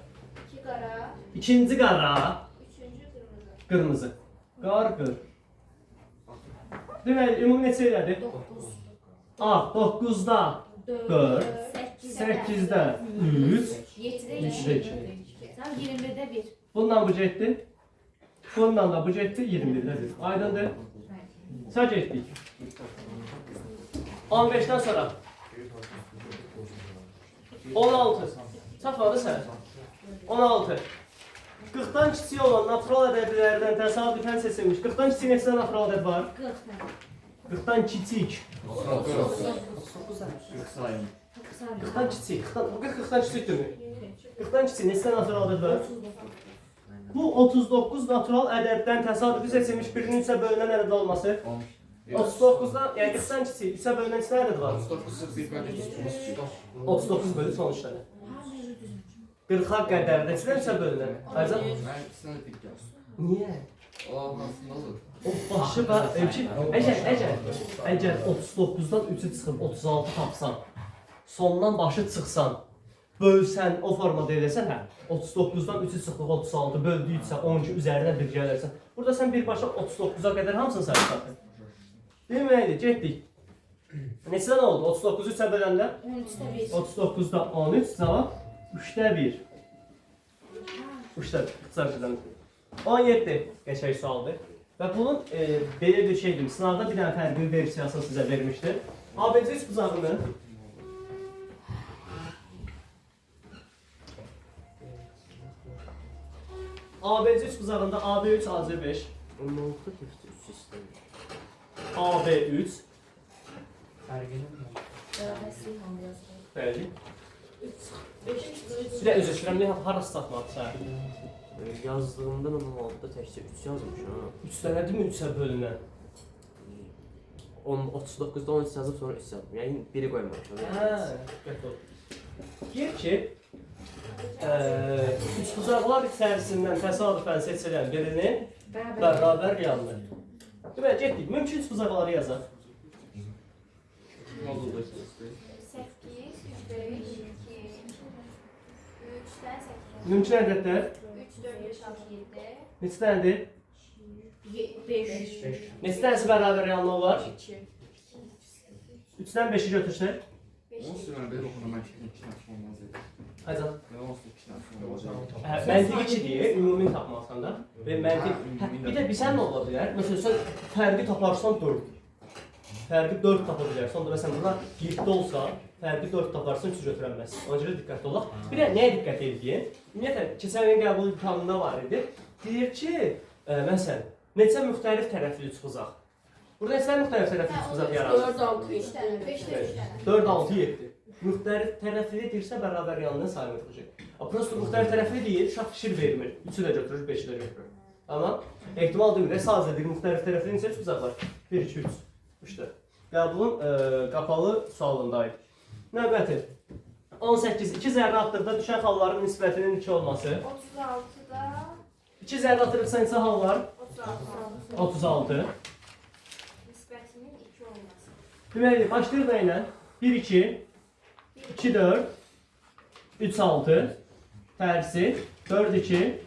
2 qara,
ikinci qara,
3. qırmızı.
qırmızı. Qar, qır. Deməli, ümumi neçə elədi?
9
Ağ 9-da 4, 8-də 3,
7'de
3-də 2.
Tam 21'de 1.
Bundan bu getdi. Bundan da bu getdi, 21-də 1. Aydındır? Sən getdik. 15-dən sonra 16. Çatmadı sən. 16. 40-dan kiçik olan natural ədədlərdən təsadüfən seçilmiş. 40-dan kiçik neçə natural ədəd var?
40
40-dan kiçik.
40 sayın.
40-dan kiçik. Bu 40-dan kiçikdirmi? 40-dan kiçik neçə natural ədəd var? Bu 39 natural ədəddən təsadüfi seçilmiş birinin isə bölünən ədəd olması. 39-dan, yəni 40-dan kiçik isə bölünən neçə ədəd var?
39 sırf bir bölü
39 bölü son işləri. 40-a qədər neçə bölünən? Aycan?
Ben sana dik yaz.
Niyə?
O aslında olur.
O başı var. Əgər 39-dan 3-ü çıxıb 36 tapsan, sondan başı çıxsan, bölsən, o formada eləsən, hə, 39-dan 3-ü çıxıb 36 böldüysə 12 üzərinə bir gələrsən. Burada sən birbaşa 39-a qədər hamısını sayırsan. Deməkdir, getdik. Neçədən oldu? 39-u 3-ə böləndə?
13'de 1.
39-da 13, cavab 3-də 1. 3-də 1, qısaçıdan. 17 qəşəng sualdır. Və bunun belə bir şeydir, sınavda bir dənə fərqli versiyasını sizə vermişdir. ABC 3 buzağını ABC 3 buzağında AB3, AC5,
Onluqda tefti 3 istəmir.
AB3, bəli. Bir də üzr istəyirəm, harası satmadı səhər?
Yazdığımda normalde təkcə 3 yazmışam.
3 dənədir mi 3-ə bölünən?
39'da 13 yazıb sonra 3 yazdım. Yəni biri qoymamışam.
Hə, diqqət ol. Deyir ki, üçbucaqlar içərisindən təsadüfən seçilən birinin bərabər yanını. Deməli, getdik. Mümkün üçbucaqları yazaq.
8, 3, 5, 2, 3'ten 8.
Mümkün ədədlər
3, 4, 5, 6, 7.
neçə dənədir?
5.
Neçə dənəsi bərabər yanlığı var?
2.
3-dən 5-i götürsək.
5.
Onun sürəndə oxumaq üçün 2 dənə olmaz idi.
Aycan.
Nə olsun 2 dənə olmaz.
Məntiq 2 deyir, ümumi tapmasan da. Və məntiq... Bir də bilsən nə ola bilər? Məsələn, sən fərqi taparsan 4. Fərqi 4 tapa bilərsən. Onda məsələn, buna 7 olsa, fərqi 4 taparsan 3 götürənməzsin. Ona görə diqqətli olaq. Bir də nəyə diqqət edin? Ümumiyyətlə, keçən gün qəbul imtahanında var idi. Deyir ki, məsələn, neçə müxtəlif tərəfli üçbucaq. Burada neçə müxtəlif tərəfli üçbucaq yaranır?
4, 6,
3 tane, 5 de 3 tane.
4, 6, 7. Müxtəlif tərəfli deyirsə bərabər yanından sayılır olacaq. Prosta müxtəlif tərəfli deyir, uşaq fikir vermir. 3-ü də götürür, 5-i də götürür. Amma ehtimal deyil, sadəcə bir müxtəlif tərəfli neçə üçbucaq var? 1, 2, 3. İşte. Qəbulun qapalı sualındayıq. Növbəti. 18. 2 zərrə atdıqda düşən xalların nisbətinin 2 olması.
36'da
2 zərrə atırıqsa neçə xal var?
36.
36.
Nispetinin 2 olması.
Deməli, başlayır da ilə 1, 2, 2, 4, 3, 6, tərsi, 4, 2,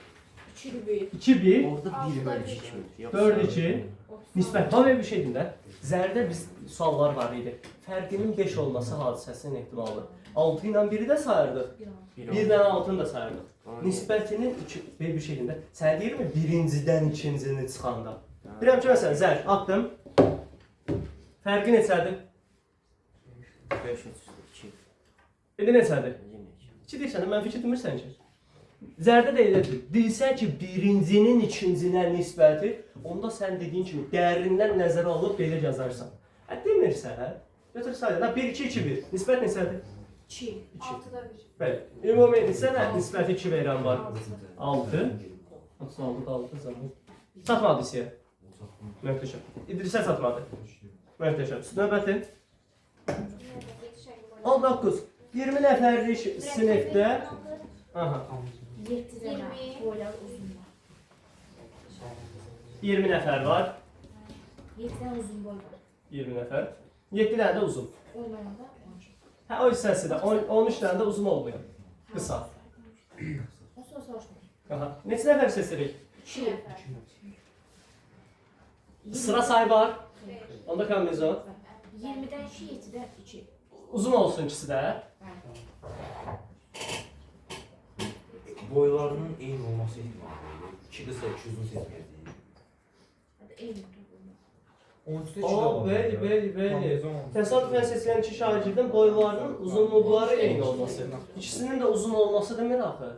2, 1,
Orada 1 bölü 2.
4, 2, nisbət. Tam bir şey deyim də. Zərdə biz suallar var idi. Fərqinin 5 olması hadisəsinin ehtimalı. 6 ilə 1-i də sayırdıq. 1 ilə 6-nı da sayırdıq. Nisbətinin 2, bir şey deyim də. Sən deyirmi birincidən ikincini çıxanda? Bilirəm ki, məsələn, zərb atdım. Fərqi neçədir?
5 2.
İndi neçədir? 2 deyirsən də mənfi 2 demirsən ki. Zərdə də elədir. Deyirsən ki, birincinin ikincinə nisbəti, onda sən dediyin kimi dərindən nəzərə alıb belə yazarsan. Demirsən, götür sayda. 1, 2, 2, 1. Nisbət neçədir?
2.
6'da 1.
Bəli. Ümumi neçə nisbəti 2 verən var? 6. 36 da 6 zaman. Çatmadı hissəyə. Möhtəşəm. İdrisə çatmadı. Möhtəşəm. Növbəti. 19. 20 nəfərlik sinifdə. Aha.
7 dənə boylar uzun var.
20 nəfər var.
7 dənə uzun boy var.
20 nəfər. 7 dənə də uzun.
Olmayanda 10.
Hə, o hissəsi də 13 dənə də uzun olmuyor. Qısa.
O sonra soruşmayın.
Aha. Neçə nəfər seçirik?
2.
Sıra sayı var. Onda kombinezon.
20'den 2, 7'den 2.
Uzun olsun ikisi də.
Boylarının eyni olması ihtimali. 2 qısa, 2 uzun seçməyəcəyik.
Hadi eyni olmaz.
13'te 2
O, bəli. Təsadüfən seçilən iki şagirdin boylarının uzunluqları eyni olması. İkisinin də uzun olması demir axı.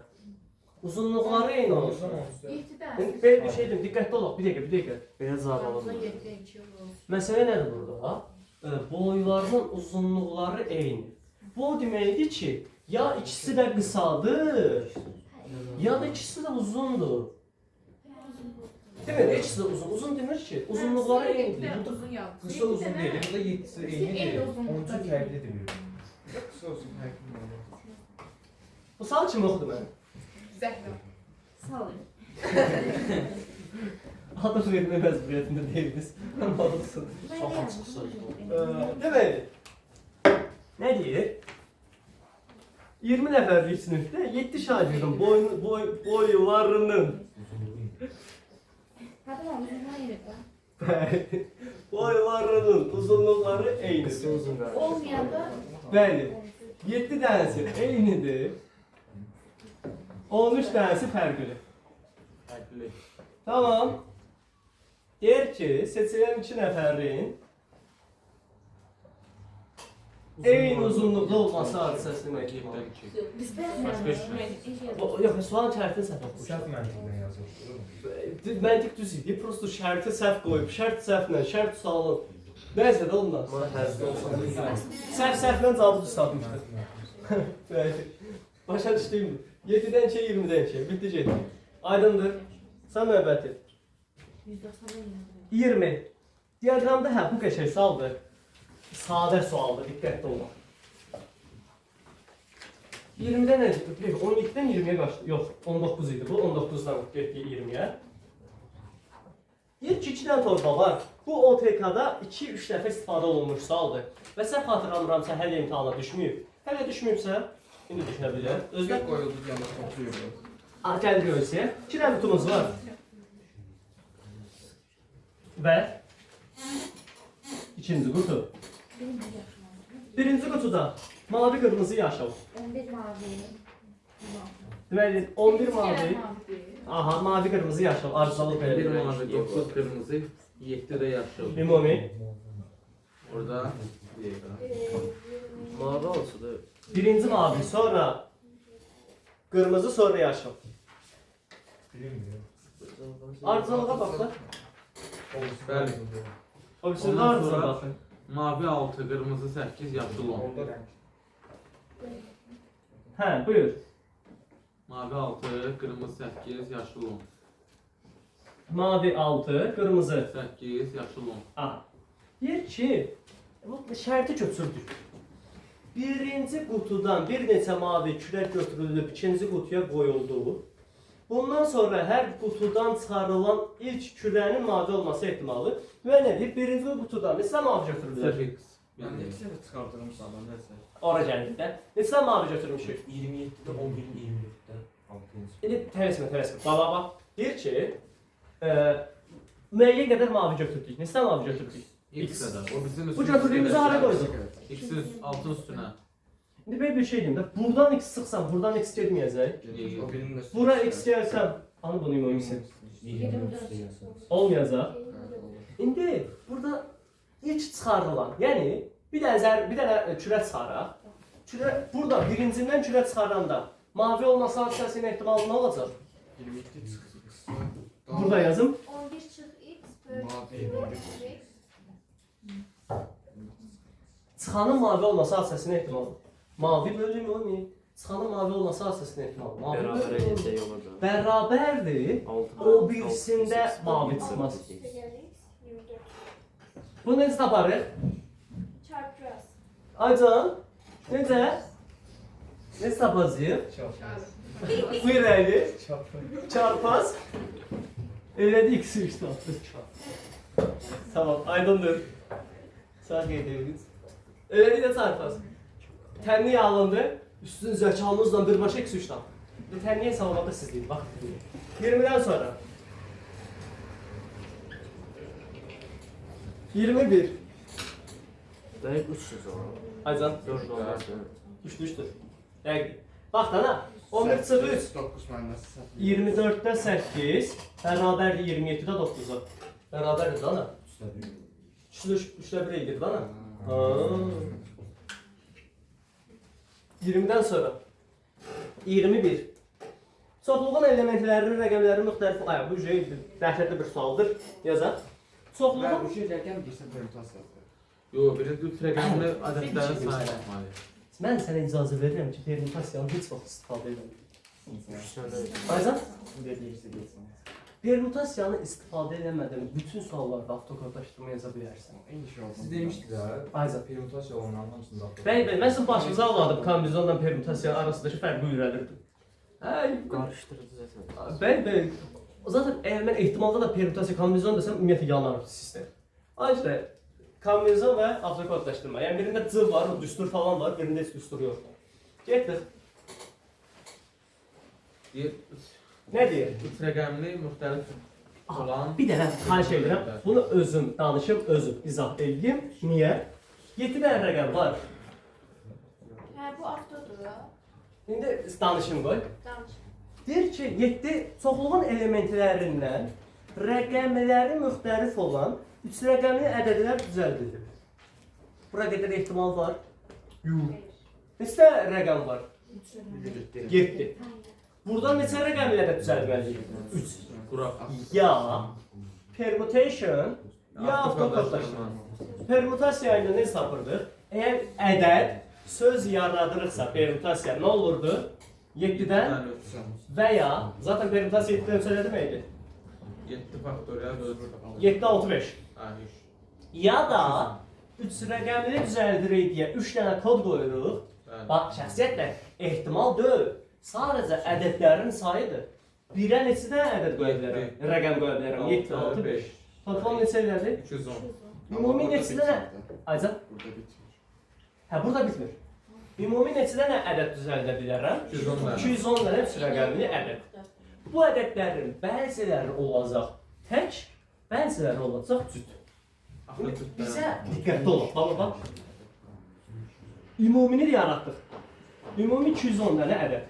Uzunluqları eyni olsun.
7'den.
Belə bir şeydir, diqqətli olaq. Bir dəqiqə.
Belə cavab
Ramazan
alınmır.
7'den 2 olur.
Məsələ nədir burada? Boylarının uzunluqları eyni. Bu o deməkdir ki, ya ikisi də qısadır, ya da ikisi də uzundur. Demir, ikisi də uzun. Uzun demir ki, uzunluqları eynidir. Bu da
uzun yazdım.
Qısa uzun deyil, burada 7'si eyni deyil. 13'ü fərqlidir bir.
Qısa olsun, həkim olur.
bu sal kim oxudu mən?
Zəhra.
Sağ olun.
Adı vermə məcburiyyətində deyiliz. Amma olsun.
Çox açıq söz.
Deməli, nə deyir? 20 nəfərlik sinifdə 7 şagirdin boylarının
Hadi lan uzunluğa yedik lan.
boylarının uzunluqları eynidir.
Qısa uzun var.
Olmayanda
Bəli, 7 dənəsi eynidir. 13 dənəsi fərqlidir.
Fərqli.
Tamam. Deyir ki, seçilən 2 nəfərin eyni uzunluqda olması hadisəsini məqsəd.
biz
Yox, sualın şərtini səhv etmiş.
Səhv məntiqlə yazılır.
Məntiq düz idi. Prosto şərti səhv qoyub, şərt səhvlə, şərt sualın. Nəysə də ondan.
Buna tərzi olsa.
Səhvlə cavabı düz tapmışdı. Başa düşdün mü? 7-dən 2, 20-dən 2. Bitti getdi. Aydındır. Sən növbəti. 20. Diaqramda hə, bu qəşəng sualdır. Sadə sualdır, diqqətli olun. 20-dən nə çıxdı? 12-dən 20-yə qaçdı. Yox, 19 idi bu. 19-dan getdi 20-yə. İlk 2 dənə torba var. Bu OTK-da 2-3 dəfə istifadə olunmuş sualdır. Və səhv xatırlamıramsa hələ imtahana düşməyib. Hələ düşməyibsə, indi düşünə bilər.
Özlər qoyuldu yanında toplayırdı.
Gəlir ölçüyə. 2 dənə qutumuz var. Və ikinci qutu. Birinci qutuda mavi, qırmızı, yaşıl.
11 mavi.
Deməli 11 mavi. Aha, mavi, qırmızı, yaşıl. Arızalı belə.
1 mavi, 9 kırmızı, 7 de yaşıl.
Ümumi.
Orada bir
Mavi olsun.
Birinci mavi, sonra qırmızı, sonra yaşıl. Arızalığa bax da.
Bəli.
O birisi də
Ondan
arızalığa
sonra
baxın.
mavi 6, kırmızı 8, yaşıl 10.
Onda rəng.
Hə, buyur.
Mavi 6, kırmızı 8, yaşıl 10.
Mavi 6, qırmızı.
8, yaşıl 10.
Aha. Deyir ki, bu şərti götürdük. Birinci qutudan bir neçə mavi kürək götürülüb ikinci qutuya qoyuldu. Bundan sonra hər qutudan çıxarılan ilk kürənin mavi olması ehtimalı və nə deyir? Birinci qutudan neçə mavi götürülür?
8.
Yəni
Yani
ikisi də çıxardığım zaman nəsə.
Ora gəldik də. Neçə mavi götürmüşük?
27-də 11-in 24-də 6-cı.
İndi təvəssümə. Baba bax. Deyir ki, müəyyən qədər mavi götürdük. Neçə mavi götürdük?
X kadar. O bizim
Bu
üstümüzde
götürdüyümüzü hara qoyduq?
X'in altın üstüne.
İndi belə bir şey deyim də. Buradan x sıxsam, buradan x getməyəcək.
O birinin də
Bura x gəlsəm, anı bunu ümumisi
24.
olmayacaq. İndi burada ilk çıxarılan, yəni bir dənə kürə çıxaraq. Burada birincindən kürə çıxaranda mavi olması hadisəsinin ehtimalı nə olacaq?
27 çıxırsa.
Burada yazım.
11 çıx x bölü
Mavi
11
Çıxanın mavi olması hadisəsinin ehtimalı. Mavi bölü ümumi. Çıxanın mavi olması hadisəsinin ehtimalı. Mavi
Beraber
bölü ümumi.
edəcək olur da.
Bərabərdir. O birisində mavi çıxmaz.
24
Bunu necə taparıq?
çarpı raz.
Aycan, necə? Necə tapacağıq?
Çapı.
Buyur əyli.
Çapı.
Çarpaz. Elədi ikisi üç tapdı. Tamam, aydındır. Sağ qeydiniz. Elədi də çarpaz. Tənni alındı. Üstün zəkanızla birbaşa ikisi üç tapdı. Tənniyə hesablamada sizlik, bax. 20-dən sonra. 21.
Dəqiq 300 olur.
Aycan.
4 olmaz.
Üçdür. Dəqiq. Bax dana. 11 çıxı 3.
9 mənası.
24-də 8. Bərabərdir 27-də 9-a. Bərabərdir dana. 3-də 1 edir dana. 20-dən sonra. 21. Çoxluğun elementlərinin rəqəmləri müxtəlif. Ay, bu dəhşətli bir sualdır. Yazaq. Çoxluğun
Bu şey rəqəm girsə permütasiyadır.
Yo, birinci üç rəqəmli ədədlərin sayı yapmalıyıq.
mən sənə icazə verirəm ki, permutasiyanı heç vaxt istifadə etmə. Aycan,
Dediyirsə geçsin.
permutasiyanı istifadə eləmədən bütün suallarda avtokortlaşdırma yaza bilərsən.
Eyni şey oldu.
Siz demişdiniz ha,
Aycan.
permutasiya olanların hamısında
Bəli, mən sizin başınıza ağladım kombinezonla permutasiya arasındakı fərqi öyrənirdim.
Qarışdırıcı zaten.
Bəli. Zaten eğer mən ehtimalda da permutasiya kombinezon desəm ümumiyyətlə yanar sistem. Ayrıca kombinezon və avtokortlaşdırma. Yəni birində C var, düstur falan var, birində heç düstur yox. Getdik. Nə deyir?
Üç rəqəmli müxtəlif olan...
Bir dənə xahiş edirəm. Bunu özüm danışım, özüm izah edeyim. Niyə? 7 dənə rəqəm var.
Hə, bu avtodur.
İndi danışım qoy.
Danış.
Deyir ki, 7 çoxluğun elementlərindən rəqəmləri müxtəlif olan 3 rəqəmli ədədlər düzəldilir. Bura qədər ehtimal var. Yox. Neçə rəqəm var? 7. Buradan neçə rəqəmli ədəd düzəltməliyik? 3.
Quraq.
Ya permutation, ya avtokortlaşdırma. Permutasiya ilə nə tapırdıq? Əgər ədəd söz yaradırıqsa permutasiya nə olurdu? 7-dən və ya zaten permütasiya 7-dən söylədi miydi?
7 faktorial bölü
7 6 5.
Ha,
Ya da 3 rəqəmini düzəldirik deyə 3 dənə kod qoyuruq. Bax, şəxsiyyətlə ehtimal deyil. Sadəcə ədədlərin sayıdır. 1-ə neçə dənə ədəd qoya bilərəm? Rəqəm qoya bilərəm. 7 6 5. Toplam neçə elədi?
210.
Ümumi neçə dənə? Aycan?
Burada bitmir.
Hə, burada bitmir. Ümumi neçə dənə ədəd düzəldə bilərəm?
210 dənə.
210 dənə 3 rəqəmli ədəd. Bu ədədlərin bəziləri olacaq tək, bəziləri olacaq cüt. Bizə diqqətli olaq. Bax. Ümumini yaratdıq. Ümumi 210 dənə ədəd.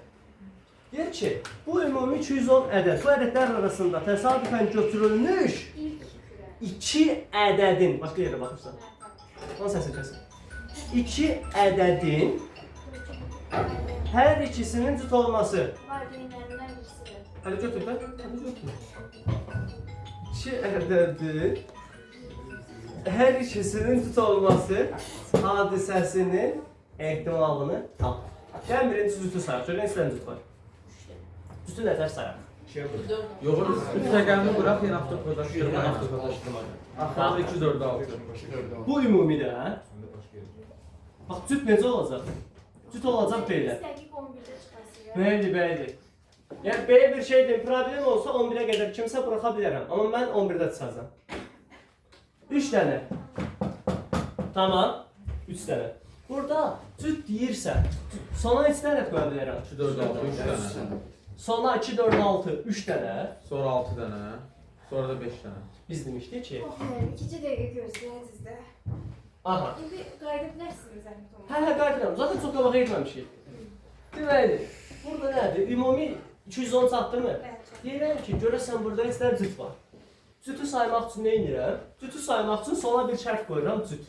Deyir ki, bu ümumi 210 ədəd, bu ədədlər arasında təsadüfən götürülmüş 2 ədədin, başqa yerə baxırsan. Onun səsini kəsin. 2 ədədin hər ikisinin cüt olması.
Valideynlərindən birisidir.
Hələ götür da. Hələ götür. 2 ədədin hər ikisinin cüt olması hadisəsinin ehtimalını tap. Gəlin birinci cütü sayaq. Görün neçə cüt var? Cütü nəfər sayaq.
Yox, 3 rəqəmini burax, yenə avtokodlaşdırma. Axırda 2 4 6.
Bu ümumidir, hə? Bax, cüt necə olacaq? Cüt olacaq belə.
Biz dəqiq 11-də çıxasıyıq.
Bəli, bəli. Yəni, belə bir şeydir, problem olsa 11-ə qədər kimsə buraxa bilərəm. Amma mən 11-də çıxacam. 3 dənə. Tamam. 3 dənə. Burada cüt deyirsə, sona neçə dənə qoya bilərəm?
2 4 6 3 dənə.
Sona 2, 4, 6, 3 dənə.
Sonra 6 dənə. Sonra da 5 dənə.
Biz demişdik ki,
Oh, 2 dəqiqə gözləyin sizdə.
aha.
İndi qayıda bilərsiniz zəhmət olmasa.
Hə, qayıdıram. Zaten çox qabağa getməmişik. Deməli, burada nədir? Ümumi 210 çatdırmı? Deyirəm ki, görəsən burada istər cüt var. Cütü saymaq üçün nə edirəm? Cütü saymaq üçün sona bir şərt qoyuram, cüt.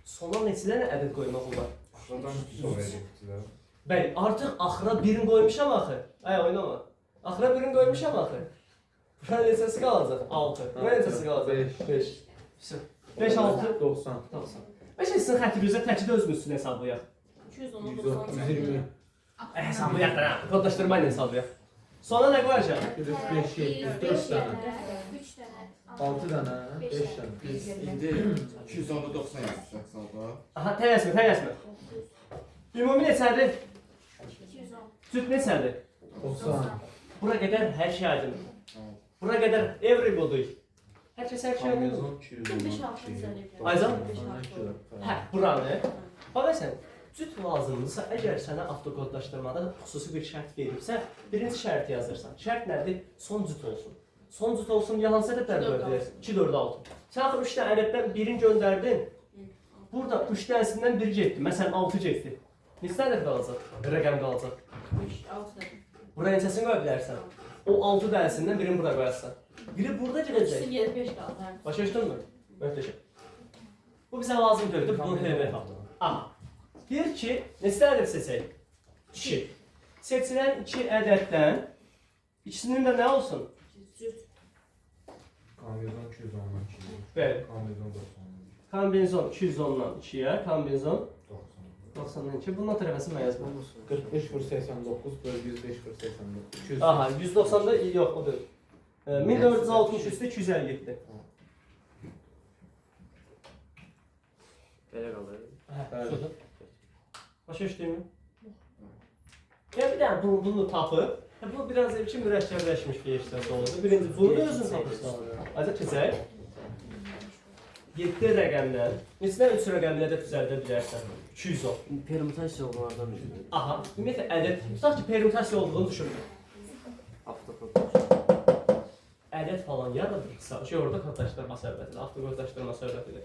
Sona neçə dənə ədəd qoymaq olar?
Şuradan son verəcək.
Bəli, artıq axıra birini qoymuşam axı. Ay, oynama. Axıra birini qoymuşam axı. Bura neçəsi qalacaq? 6. Bura neçəsi qalacaq? 5. 5, 6,
90.
90. Bəs sizin xətrinizə təkcə özünüzün hesablayaq.
120.
Hesablayaq da, kodlaşdırma ilə hesablayaq. Sonra nə qoyacaq?
5 7 4 dənə.
3 dənə.
6 dənə, 5 dənə.
Biz indi 210'da 90 yazacaq salda.
Aha, tələsmə. Ümumi neçədir?
210.
Cüt neçədir?
90.
Bura qədər hər şey aydındır. Bura qədər everybody. Hər kəs hər şey aydındır.
210.
Aycan? Hə, buranı. Bax sən, cüt lazımdırsa, əgər sənə avtokodlaşdırmada xüsusi bir şərt veribsə, birinci şərti yazırsan. Şərt nədir? Son cüt olsun. Son cüt olsun, hansı ədədlər qoya bilərsən? 2, 4, 6. Sən axı 3 dənə ədəddən birini göndərdin. Burada 3 dənəsindən biri getdi. Məsələn, 6 getdi. Neçə ədəd qalacaq? Rəqəm qalacaq.
6 dənə.
Bura neçəsini qoya bilərsən? O 6 dənəsindən birini bura qoyarsan. Biri burada gedəcək.
5 qaldı.
Başa düşdünmü? Möhtəşəm. Bu bizə lazım deyildir, bunu heyvə tapdım. Aha. Deyir ki, neçə ədəd seçək? 2. Seçilən 2 ədəddən ikisinin də nə olsun?
Kombinezon 210'dan 2'ye.
Bəli.
Kombinezon 90'dan
Kombinezon 210-dan 2-yə, kombinezon
90'dan.
90-dan 2-yə. Bunun tərəfəsi mən yazdım.
45 vur 89 bölü 105 vur 89. 200.
Aha, 190-da yox, o deyil. 1460 üstü 257.
Belə qalır.
Hə, şurada. Başa düşdünmü? Ya bir dənə bunu tapıb, bu biraz evki mürəkkəbləşmiş bir işlər oldu. Birinci bunu da özün tapırsan. Ancaq keçək. 7 rəqəmdən, neçədən 3 rəqəmlə də düzəldə bilərsən? 210.
Permutasiya olanlardan biri.
Aha, ümumiyyətlə ədəd, tutaq ki, permutasiya olduğunu düşünmür.
Avtokodlaşdırma.
Ədəd falan yaradırsa, orada kodlaşdırma söhbətidir, avtokodlaşdırma söhbətidir.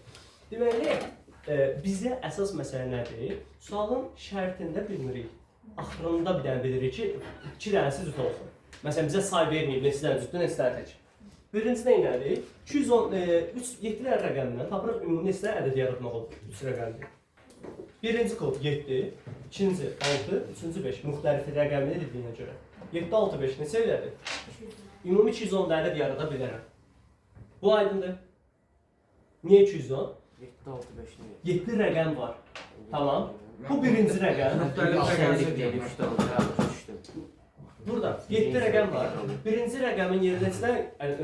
Deməli, bizə əsas məsələ nədir? Sualın şərtində bilmirik. Axırında bir dənə bilirik ki, 2 dənəsi cüt olsun. Məsələn, bizə say verməyib, neçə dənə cütdür, neçə dənə tək. Birincisi nə elədik? 7 rəqəmindən tapırıq ümumi neçə dənə ədəd yaratmaq olur? 3 rəqəmdir. Birinci kod 7, ikinci 6, üçüncü 5. Müxtəlif rəqəmini dediyinə görə. 7, 6, 5 neçə elədi? Ümumi 210 ədəd yarada bilərəm. Bu aydındır. Niyə 210?
7 6 5 niyə?
7 rəqəm var. Tamam. Bu birinci rəqəm.
Müxtəlif rəqəmli
Müxtəlif deyil, 3 dənə.
Burada 7 rəqəm var. Birinci rəqəmin yerinə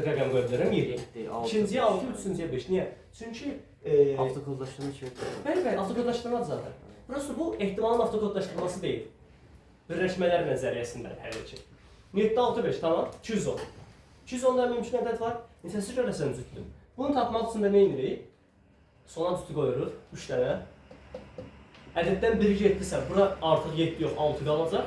rəqəm qoya bilərəm 7.
7, 6.
İkinciyə 6, üçüncüyə 5. Niyə? Çünki
Avtokodlaşdırma kimi.
bəli, avtokodlaşdırmadır zaten. Prosta bu ehtimalın avtokodlaşdırılması deyil. Birləşmələr nəzəriyyəsindən həll edəcək. 7, 6, 5, tamam. 210. 210'da mümkün ədəd var. Neçəsi görəsən cütdür. Bunu tapmaq üçün də nə edirik? Sona cütü qoyuruq, 3 dənə. Ədəddən biri 7-sə, bura artıq 7 yox, 6 qalacaq.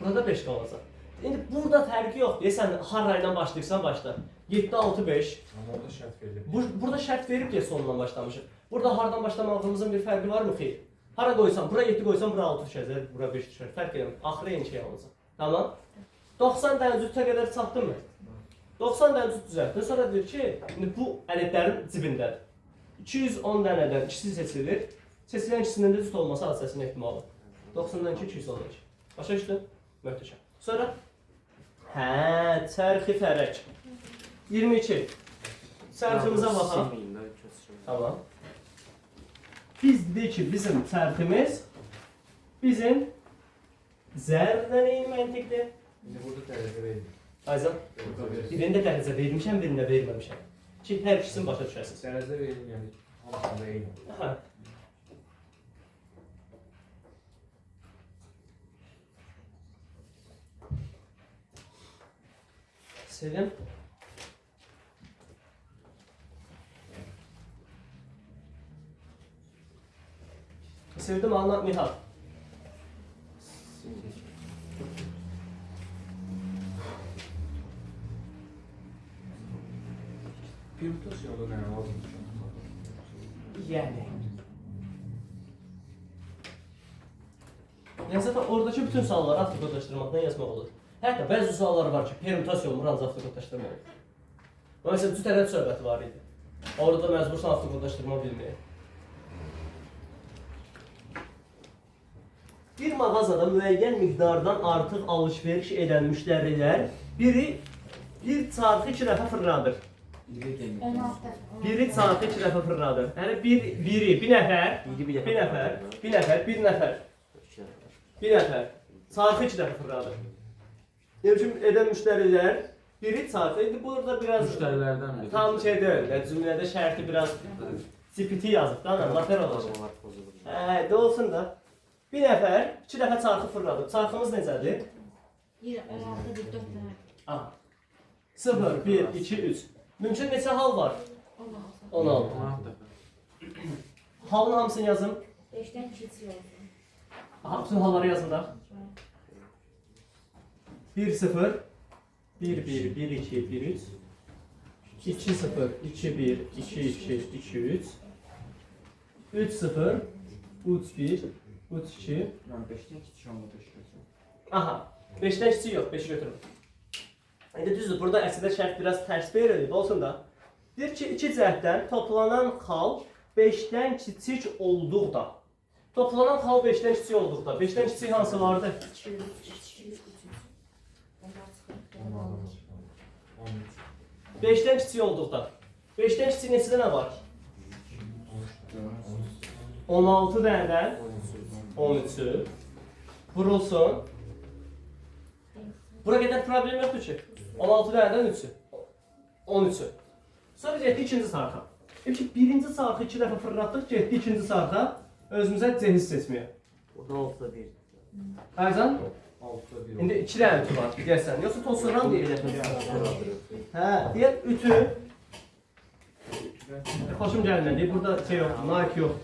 Burada 5 qalacaq. İndi burada fərqi yoxdur. Sən harayla başlayırsan, başla. 7, 6, 5.
Amma orada şərt verilib.
Burada şərt verib deyə sonundan başlamışıq. Burada hardan başlamağımızın bir fərqi var mı? Xeyr. Hara qoysan, bura 7 qoysan, bura 6 düşəcək, bura 5 düşər. Fərq eləmir. Axırı eyni şey alacaq. Tamam? 90 dənə cütə qədər çatdın mı? 90 dənə cüt düzəltdin. Sonra deyir ki, indi bu ədədlərin cibindədir. 210 dənədən ikisi seçilir. Seçilən ikisinin də cüt olması hadisəsinin ehtimalı. 90-dan 2, 212. Başa düşdün? Möhtəşəm. Sonra çərxi fərək. 22. Çərximizə baxaq. Tamam. Biz dedik ki, bizim çərximiz bizim zərdən eyni məntiqdir.
İndi burada dərəcə verilir.
Ayzan, birində dərəcə vermişəm, birində verməmişəm. Ki, hər ikisini başa düşəsiniz.
Dərəcə verilir, yəni hamısında eyni.
Hə. Selim. Sevdim anlat Nihal.
Permütasiyonda nə lazımdır?
Yani. Yəni zaten oradakı bütün sualları avtokodlaşdırmaqdan yazmaq olur. Hətta bəzi suallar var ki, permütasiya olmur, ancaq avtokodlaşdırma olur. Mesela cüt ədəd söhbəti var idi. Orada da məcbursan avtokodlaşdırma bilməyə. Bir mağazada müəyyən miqdardan artıq alış-veriş edən müştərilər bir çarxı 2 dəfə fırladır.
16.
Biri çarxı 2 dəfə fırladır. Yəni bir nəfər, çarxı 2 dəfə fırladır. Hücum edən müştərilər biri çarxı. İndi burada biraz
Müştərilərdən biri.
tam şey deyil. Cümlədə şərti biraz CPT yazıb da, lateral olacaq. Hə, də olsun da. Bir nəfər 2 dəfə çarxı fırladı. Çarxımız necədir?
16, 4 dənə.
Aha. 0, 1, 2, 3. Mümkün neçə hal var? 16. Halın hamısını yazın.
5-dən 2 olsun.
Aha, bütün halları yazın da. 1, 0, 1, 1, 1, 2, 1, 3. 2, 0, 2, 1, 2, 2, 2, 3. 3, 0, 3, 1, 3, 2.
Yəni 5-dən kiçik olmadı işləyəcək.
Aha, 5'ten kiçik yox, 5'i götürün. İndi düzdür, burada əslində şərt biraz tərs verilib, olsun da. Deyir ki, iki cəhətdən toplanan xal 5'dən kiçik olduqda. Toplanan xal 5'dən kiçik olduqda. 5'dən kiçik hansı vardı? 5'dən kiçik olduqda. 5'dən kiçik neçədə nə var? 16 dənədən 13'ü vurulsun. Bura qədər problem yoxdur ki. 16 dənədən 3'ü. 13'ü. Sonra getdi ikinci sarxa. Birinci sarxı 2 dəfə fırlatdıq, getdi ikinci sarxa özümüzə cehiz seçməyə.
Oradan 6'da 1.
Ayzan?
6'da 1
İndi 2 dənə ütü var, deyəsən. Yoxsa tozsuran
Bir
deyil.
dəfə
Hə, deyək ütü. Xoşum gəlmədi. Burada şey yoxdur, Nike yox.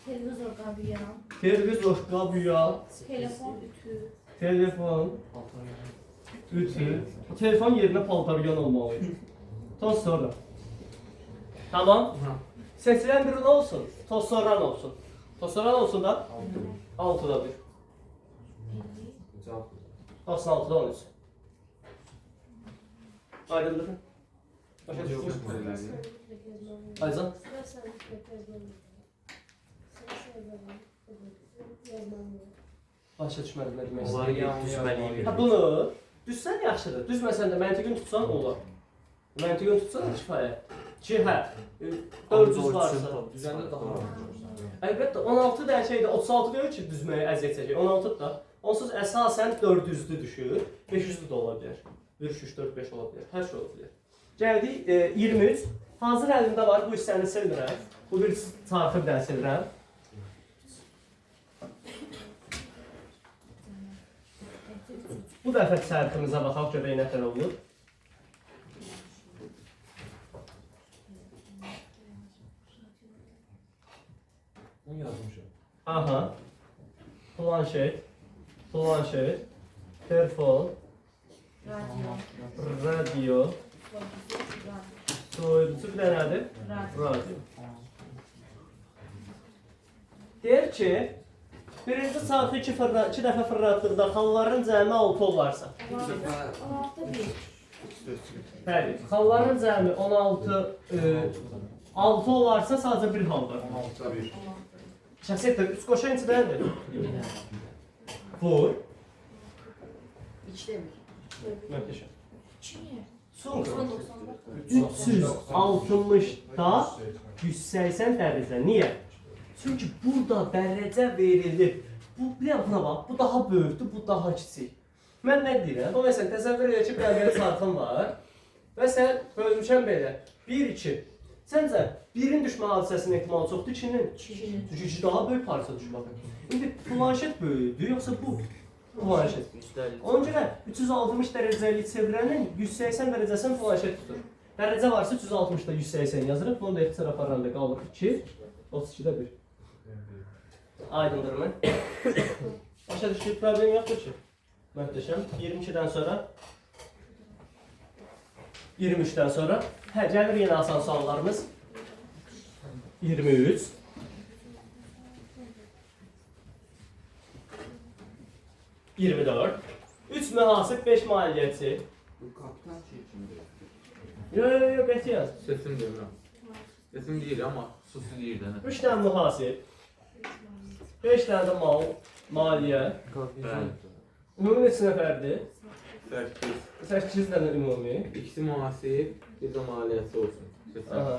Televizor qabıyan,
Televizor, qabıya,
telefon, ütü.
telefon, ütü. Telefon yerinə paltaryan olmalıydı. Toz sonra. Tamam. Seçilən biri nə olsun? Toz soran olsun. Toz soran olsun da 6'da 1. 96'da 13. Aydındır mı? Başa düşdünüz? Ayzan? Başa düşmədim, nə demək
Onları
istəyirəm.
düzməliyim.
Ha, bunu düzsən yaxşıdır. Düzməsən də məntiqin tutsan olar. Məntiqin tutsan kifayət. Ki, hə, 400 varsa.
Düzəndə daha
Əlbəttə, 16 da şeydə 36 deyil ki, düzməyə əziyyət çəkir. 16 da. Onsuz əsasən 400-lü düşür, 500-lü də ola bilər. 1, 3, 4, 5 ola bilər, hər şey ola bilər. Gəldik 23. Hazır əlimdə var, bu hissəni silmirəm. Bu bir çarxı bir dənə silirəm. Bu dəfə çarxımıza baxaq görək nə tər olur.
Onu yazmışım.
Aha. Planşet, telefon, radio, soyuducu bir də nədir? Radio. Deyir ki, birinci saatı 2 dəfə fırlatdıqda xalların cəmi 6 olarsa.
16
Bəli, xalların cəmi 6 olarsa sadəcə bir hal var.
16'da 1.
Şəxsiyyətdə 3 qoşan içi nədir? Vur. Möhtəşəm.
2 niyə?
Sonra 360'da 180 dərəcə. Niyə? Çünki burada dərəcə verilib. Bir buna bax, bu daha böyükdür, bu daha kiçik. Mən nə deyirəm? O məsələn, təsəvvür edə ki, bəlgəli çarxın var və sən bölmüşəm belə, 1, 2. Səncə, 1-in düşmə hadisəsinin ehtimalı çoxdur, 2-nin? 2-nin. Çünki 2 daha böyük parça düşür, baxın. İndi planşet böyükdür, yoxsa bu planşet? Ona görə 360 dərəcəlik çevirənin 180 dərəcəsini planşet tutur. Dərəcə varsa 360'da 180 yazırıq, bunu da ixtisar aparanda qalır 2, 32'də 1. Aydındır mı? Başa düşdük, problem yoxdur ki. Möhtəşəm. 22'dən sonra 23'dən sonra gəlir yenə asan suallarımız. 23 24 3 mühasib 5 maliyyəçi.
Bu kaptan şey kimdir?
Yox, qətiyyən.
Sesim demirəm. Sesim deyil, amma xüsusi deyil də.
3 dənə mühasib 5 dənə də maliyyə.
Bəli.
Ümumi neçə nəfərdir?
8.
8 dənə ümumi.
İkisi mühasib, bir də maliyyəsi olsun.
Aha.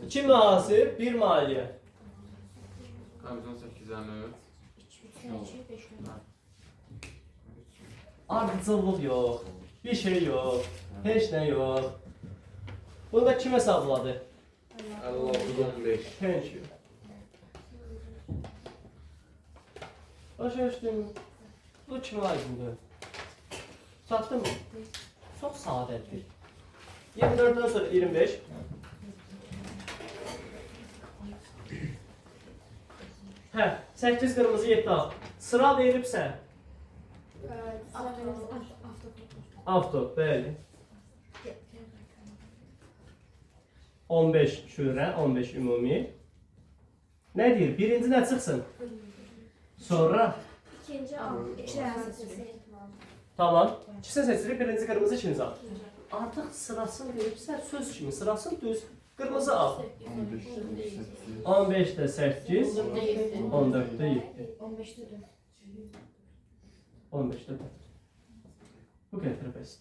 2 mühasib, 1 maliyyə.
Kamizon 8-dən 3.
Ardıcıllıq yox, bir şey yox, heç nə yox. Bunu da kim hesabladı?
56-15.
Thank you. Başa düşdüm. Bu kimi aydındır? Çatdı mı? Çox sadədir. 24'dan sonra 25. Hə, 8 qırmızı 7 ağ. Sıra veribsə, avto, bəli. 15 şurə, 15 ümumi. Nə deyir? Birinci nə çıxsın? Sonra?
İkinci al. İki dənə
Tamam. İkisini seçirik, birinci qırmızı, ikinci ağ. Artıq sırasını veribsə, söz kimi sırasını düz. Qırmızı ağ. 15'də 8, 14'də 7.
15'də
15'də 4. Bu qədər bəs.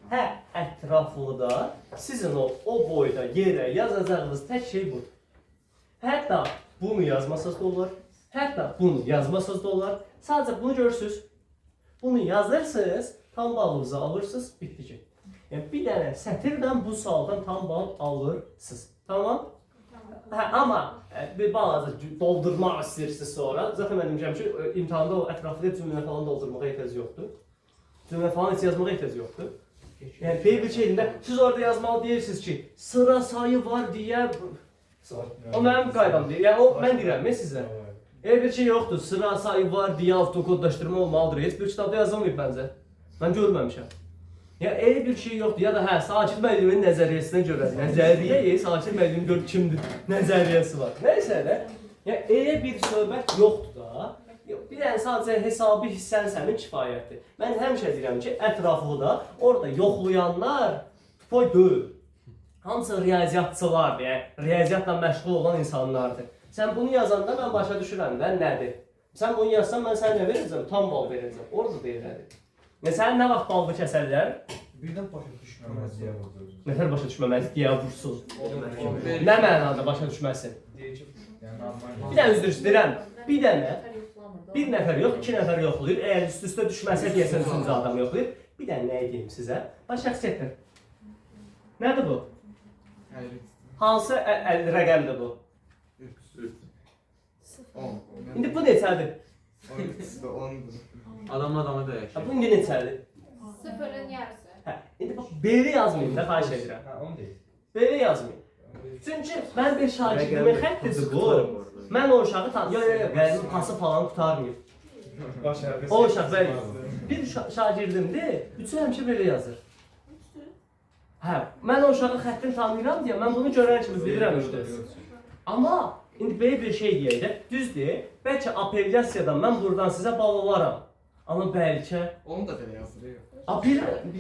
Hə, ətraflıda sizin o boyda yerə yazacağınız tək şey budur. Hətta bunu yazmasaz da olar, hətta bunu yazmasaz da olar. Sadəcə bunu görürsünüz, bunu yazırsınız, tam balınızı alırsınız, bitdi ki. Yəni bir dənə sətirdən bu sualdan tam bal alırsınız. Tamam? Hə, amma bir balaca doldurmaq istəyirsiniz sonra. Zaten mən demişəm ki, imtahanda o ətraflı cümlə falan doldurmağa ehtiyac yoxdur. Cümlə falan heç yazmağa ehtiyac yoxdur. Yəni bir şeyində siz orada yazmalı deyirsiniz ki, sıra sayı var deyə o mənim qaydam deyil. Yəni o mən deyirəm sizə. Elə bir şey yoxdur. Sıra sayı var deyə avtokodlaşdırma olmalıdır. Heç bir kitabda yazılmayıb məncə. Mən görməmişəm. Yəni elə bir şey yoxdur. Ya da hə, Sakit müəllimin nəzəriyyəsinə görə. Nəzəriyyə, Sakit müəllim gör kimdir. Nəzəriyyəsi var. Nəysə də, yəni elə bir söhbət yoxdur da. Bir dənə sadəcə hesabi hissən sənin kifayətdir. Mən həmişə deyirəm ki, ətraflıda orada yoxlayanlar tupoy deyil. Hamısı riyaziyyatçılardır, yəni riyaziyyatla məşğul olan insanlardır. Sən bunu yazanda mən başa düşürəm də nədir? Sən bunu yazsan mən sənə nə verəcəm? Tam bal verəcəm. Orada deyir nədir? Sənin nə vaxt balını kəsərlər?
Birdən başa düşməməz deyə vurdur.
Nətər başa düşməməz deyə vursun. Nə mənada başa düşməsin?
Deyir ki, yəni normal.
Bir dənə üzr istəyirəm. Bir dənə Bir nəfər yox, iki nəfər yoxlayır. Əgər üst-üstə düşməsə deyəsən üçüncü adam yoxlayır. Bir dənə nəyə deyim sizə? Bax şəxsiyyətdir. Nədir bu? Hansı rəqəmdir bu? İndi bu neçədir?
Adamla adamı dəyişir.
Bu indi neçədir?
Sıfırın yarısı.
Hə, indi bax belə yazmayın da, xahiş edirəm.
Ha, onu değil.
Belə yazmayın. Çünki mən bir şagirdimin xəttidir bu. Mən o uşağı tanıyım. Yox, qəlbim pası falan tutarmayıb.
Baş hərfi.
O uşaq bəli. Bir şagirdimdir, üçü həmişə belə yazır. Hə, mən o uşağın xəttini tanıyıram deyə mən bunu görən kimi bilirəm işte. Amma indi belə bir şey deyək də, düzdür, bəlkə apellyasiyadan mən buradan sizə bal olaram. Amma bəlkə...
Onu da belə yazılıyor.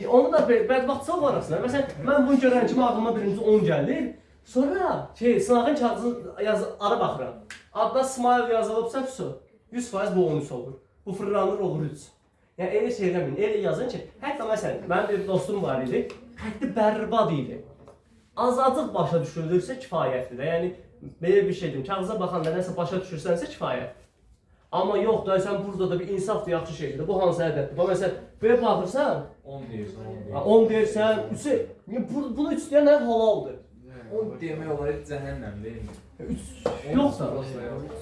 Onu da bədbaxtçılıq var aslında. Məsələn, mən bunu görən kimi ağlıma birinci 10 gəlir. Sonra sınağın kağızını ara baxıram. Adda smile yazılıbsa, 100% bu 13 olur. Bu fırlanır olur 3. Yəni elə şey eləməyin, elə yazın ki, hətta məsələn, mənim bir dostum var idi, xətti bərbad idi. Azadlıq başa düşülürsə kifayətdir də, yəni belə bir şey deyim, kağıza baxanda nəsə başa düşürsənsə kifayətdir. Amma yox da sən burada da bir insaf da yaxşı şeydir. Bu hansı ədəddir? Bax məsələn, belə baxırsan,
10 deyirsən, 10 deyirsən.
10 deyirsən, 3 bunu 3 deyən nə halaldır.
O demək olar cəhənnəm deyil.
3 yoxsa.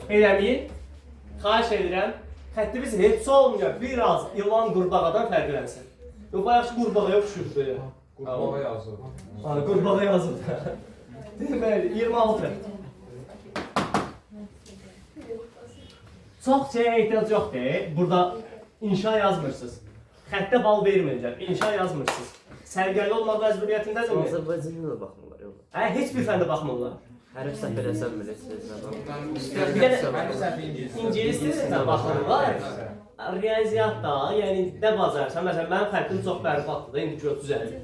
Eləməyin. Xahiş edirəm. Xəttimiz heç olmuyor. Biraz ilan qurbağadan fərqlənsin. Yox, yaxşı qurbağaya oxşuyur belə.
Qurbağa yazır.
Qurbağa yazır. Deməli, 26. Çox şeyə ehtiyac yoxdur. Burada inşa yazmırsınız. Xəttə bal verməyəcək. İnşa yazmırsınız. Sərgəli olmaq məcburiyyətindədirmi?
Azərbaycanda da baxmırlar yox.
Hə, heç bir fəndə baxmırlar.
Hərf səhv eləsən belə sözünə bax.
Mən də səhv ingilis.
İngilis dilinə baxırlar. Riyaziyyat da, yəni nə bacarsan, məsələn, mənim xəttim çox bərbaddır da, indi gör düzəlir.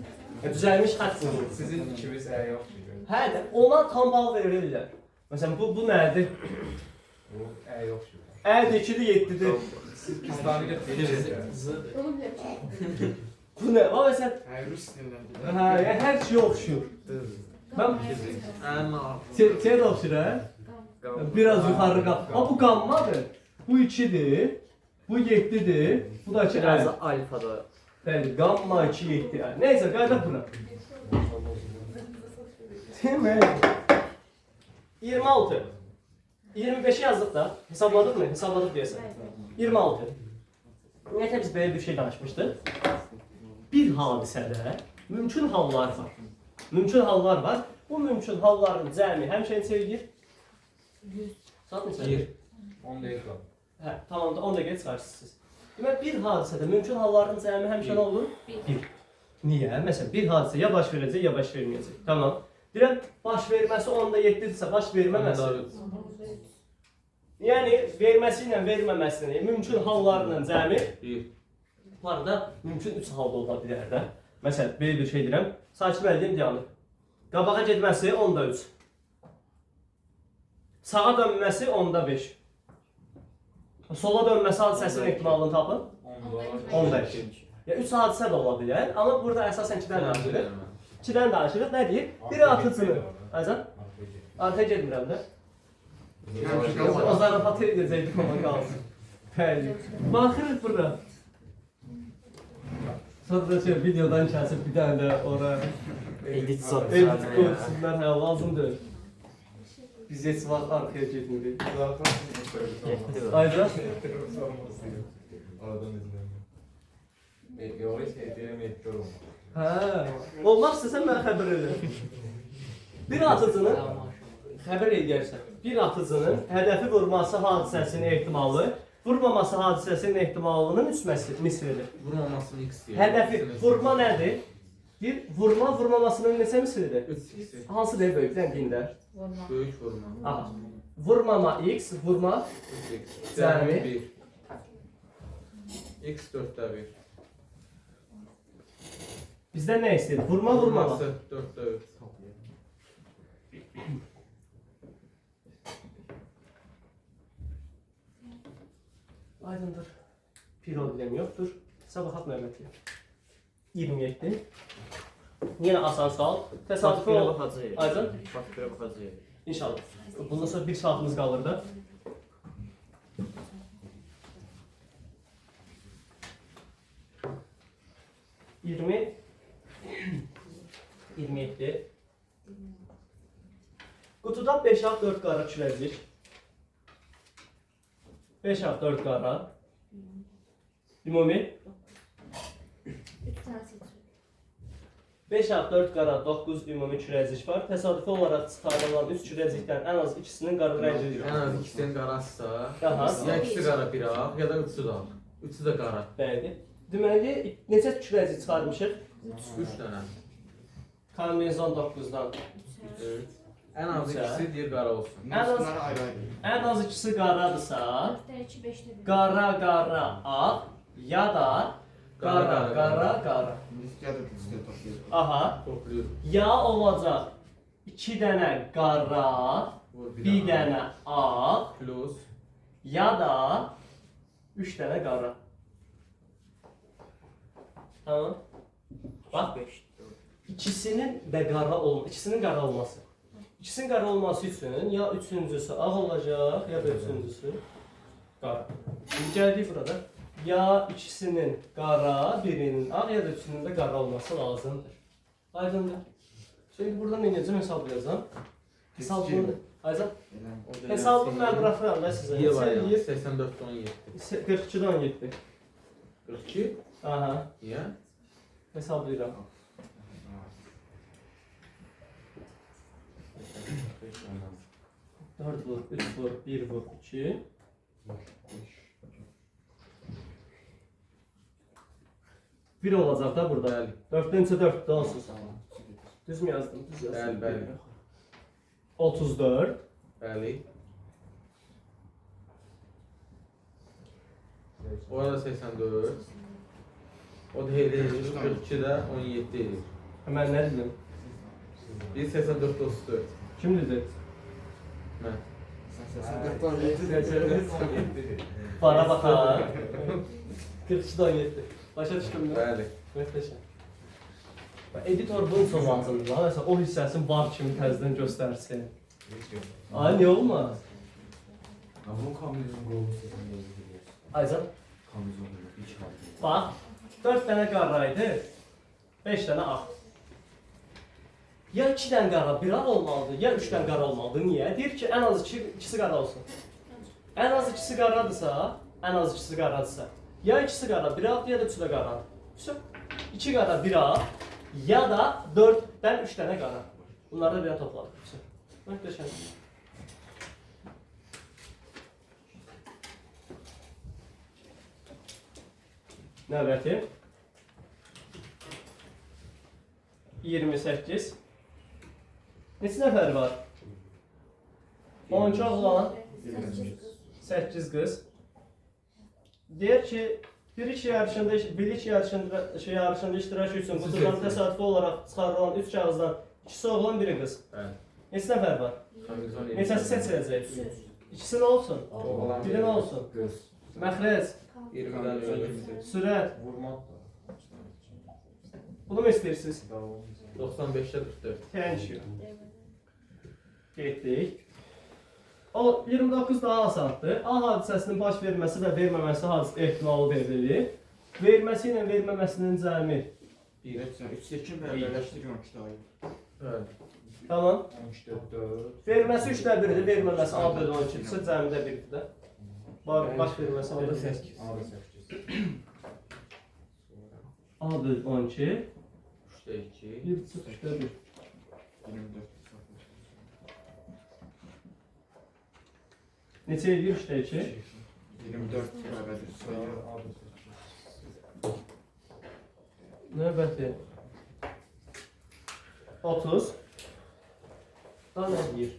Düzəlmiş xətt bu.
Sizin ikiniz yoxdur.
Hə, ona tam bal verirlər. Məsələn, bu nədir?
Bu yoxdur.
2-dir, 7-dir.
Pakistanı gətirdiniz.
Bu nə? O məsələn,
Rus dilində.
hə, yəni hər şey oxşur. Mən Çə də oxşur, hə? Biraz yuxarı qal. Ha, bu qammadır. Bu 2-dir. Bu 7-dir. Bu da 2.
Biraz da alfada.
Bəli, qamma 2, 7. Nəysə, qayıdaq buna. Demək. 26. 25'i yazdık da. Hesapladık mı? Hesapladık diyorsun. 26. Ümumiyyətlə biz belə bir şey danışmışdıq. Bir hadisədə mümkün hallar var. Mümkün hallar var. Bu mümkün halların cəmi həmişə neçə edir? 100. Saat neçə?
1. 10 deyirsən.
Hə, tamam da 10 dəqiqə çıxarsınız. Demək bir hadisədə mümkün halların cəmi həmişə nə olur? 1. Niyə? Məsələn, bir hadisə ya baş verəcək, ya baş verməyəcək. Tamam. Deyirəm, baş verməsi 10-da 7-dirsə, baş verməməsi. Yəni, verməsi ilə verməməsini, mümkün hallarla cəmi
1.
bu arada mümkün 3 halda ola bilər də. Məsələn, belə bir şey deyirəm, Sakib Əliyev dayanır. Qabağa getməsi 10-da 3. Sağa dönməsi 10-da 5. Sola dönməsi hadisəsinin ehtimalını tapın. 10-da 2. Ya 3 hadisə də ola bilər, amma burada əsasən 2-dən danışırıq. 2-dən danışırıq, nə deyir? Biri atıcını. Aycan? Arxaya getmirəm də. O zarafatı edəcəkdik ama qalsın. Bəli. Baxırıq burada. Sonra da şey, videodan kəsib bir dənə də ora
Edit satır.
edit qoysunlar, hə, lazımdır. Biz heç vaxt arxaya getmirik. Aycan?
Aradan izləyəm. Yox, heç deyirəm, etki olmaz.
Hə, olmaq istəsən mənə xəbər elə. Bir atıcının, xəbər edərsən, bir atıcının hədəfi vurması hadisəsinin ehtimalı, vurmaması hadisəsinin ehtimalının 3 mislidir.
Vurmamasını x deyir.
Hədəfi vurma nədir? Bir vurma vurmamasının neçə mislidir?
3x.
Hansı deyil böyükdən dində?
Böyük vurma.
Aha. Vurmama x, vurma
3x.
Cəmi
1. X 4'də 1.
bizdən nə istəyir? Vurma vurmama.
4'də 3.
Aydındır. Problem yoxdur. Sabahat Məhmədli. 27. Yenə asan sual. Təsadüfi
Faktorə
ol.
baxacağıq.
Aycan?
Faktorə baxacağıq.
İnşallah. Bundan sonra bir saatimiz qalır da. 20 27 Qutuda 5 ağ 4 qara çürəcik. 5 ağ 4 qara. Ümumi
3 tane seçiyorum.
5 ağ 4 qara 9 ümumi çürəzik var. Təsadüfi olaraq çıxarılan 3 çürəcikdən ən az ikisinin qara rəngi
Ən az ikisinin qarasısa,
Aha.
ya ikisi qara bir ağ, ya da üçü də ağ. Üçü də qara.
Bəli. Deməli, neçə çürəzik çıxarmışıq?
3 dənə.
Kombinezon 9-dan.
Ən az ikisi deyir qara olsun.
Ən az,
Bunları ayrı-ayrı.
ən az ikisi qaradırsa,
4'te 2, 5'te 1.
qara ağ ya da qara.
Niskədə düzgə toplayır.
Aha.
Toplayır.
Ya olacaq 2 dənə qara,
Vur
1 dənə ağ
plus
ya da 3 dənə qara. Tamam. Bax,
5.
ikisinin qara olması. İkisinin qara olması üçün ya üçüncüsü ağ olacaq, ya da üçüncüsü qara. Şimdi gəldik burada. Ya ikisinin qara, birinin ağ, ya da üçünün də qara olması lazımdır. Aydındır. Şimdi burada nə edəcəm? Hesablayacağım. Hesabını. Aycan, hesabını mən buraxıram da sizə.
Y var ya,
Neçə
84 17.
42-dən 17.
42?
Aha,
Niyə?
hesablayıram. 4 vur, 3 vur, 1 vur, 2. Bir olacaq da burada.
Bəli.
4-dən neçə 4-də olsun. Düz mü yazdım? Düz yazdım.
Bəli.
34.
Bəli. Orada 84. O da elə edir. 42-də 17 edir.
Mən nə dedim?
Bir 84 34.
Kim dedi?
Mən.
Bana bax ha. 42-dən 17. Başa düşdün mü?
Bəli.
Möhtəşəm. Editor bunun üçün lazımdır. Lan məsələn o hissəsini var kimi təzədən göstərsin. Ay niyə olmaz?
Ama kamyonun qolu sizin yazılır.
Aycan.
Kamyonun iç harfi.
Bax, 4 dənə qaraydı, 5 dənə ağ. Ya 2 dənə qara, bir ağ olmalıdır, ya 3 dənə qara olmalıdır. Niyə? Deyir ki, ən az ikisi qara olsun. Ən az ikisi qaradırsa, ya ikisi qara, bir ağ, ya da üçü də qara. 2 qara, bir ağ, ya da 4-dən 3 dənə qara. Bunları da bir topladık. Möhtəşəm. Növbəti 28. Neçə nəfər var? 12 oğlan, 8 qız. Deyir ki, bir-iki yarışında iştirak üçün qutudan təsadüfi olaraq çıxarılan 3 kağızdan ikisi oğlan, biri qız.
Bəli.
Neçə nəfər var? Neçəsi seçiləcək? İkisi nə olsun? Biri nə olsun?
Qız.
Məxrəc,
20-dən 20.
sürət.
Vurmaq da.
Bunu mu istəyirsiniz?
95-də 44.
Thank you. Getdik. O 29 daha asandır. A hadisəsinin baş verməsi və verməməsi ehtimalı verilir. Verməsi ilə verməməsinin cəmi.
3-2 bərabərləşdir 12 dayı.
Bəli.
Tamam.
12-də 4.
Verməsi 3-də 1-dir, verməməsi A bölü 12-dirsə cəmi də 1-dir də. Baş verməsi
Orada
8.
8.
Abi 8.
A bölü 12.
3-də 2.
1 çıxı 3-də 1.
24.
Neçə edir 3-də 2?
24 bərabərdir. Sayı.
Növbəti 30. Daha nə deyir?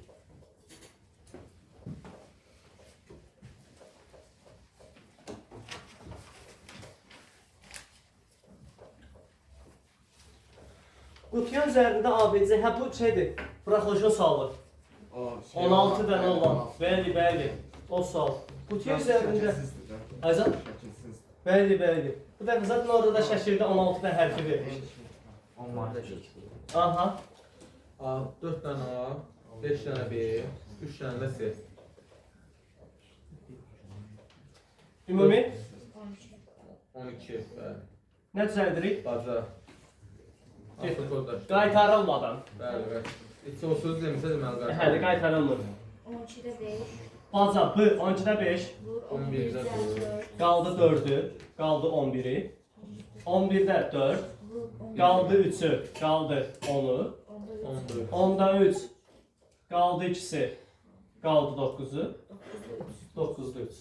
Qutuya üzərində ABC, hə bu şeydir, buraxılışın sualı. 16 dənə olan, bəli, o sual. Qutuya üzərində, Aycan, bəli. Bu dəfə zaten orada da şəkildə 16 dənə hərfi vermişdir.
Onlar da çək.
Aha,
A, 4 dənə A, 5 dənə B, 3 dənə də C.
ümumi
12, bəli.
Nə düzəldirik?
Baca. Altı koddaşdırma.
Qaytarılmadan.
Bəli, bəli. İki o söz demişsə deməli
Hələ
qaytarılır.
qaytarılmır.
12'də 5.
Baca B 12'də 5.
Vur
11'də
11'də 4.
Qaldı 4'ü. Qaldı 11'i. 11'də 4.
Vur 11'də
Qaldı 3'ü. Qaldı 10'u.
14.
10'da 3. Qaldı 2'si. Qaldı 9'u. 9'da 3.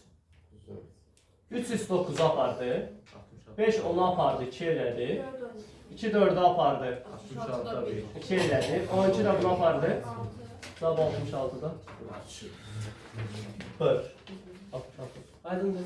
3 üst 9'u apardı. 5 10'u apardı. 2 elədi. 2 4'ü apardı.
66'da 1.
2 elədi. 12 də bunu apardı. Cavab 66'da. 1. 66. Aydındır.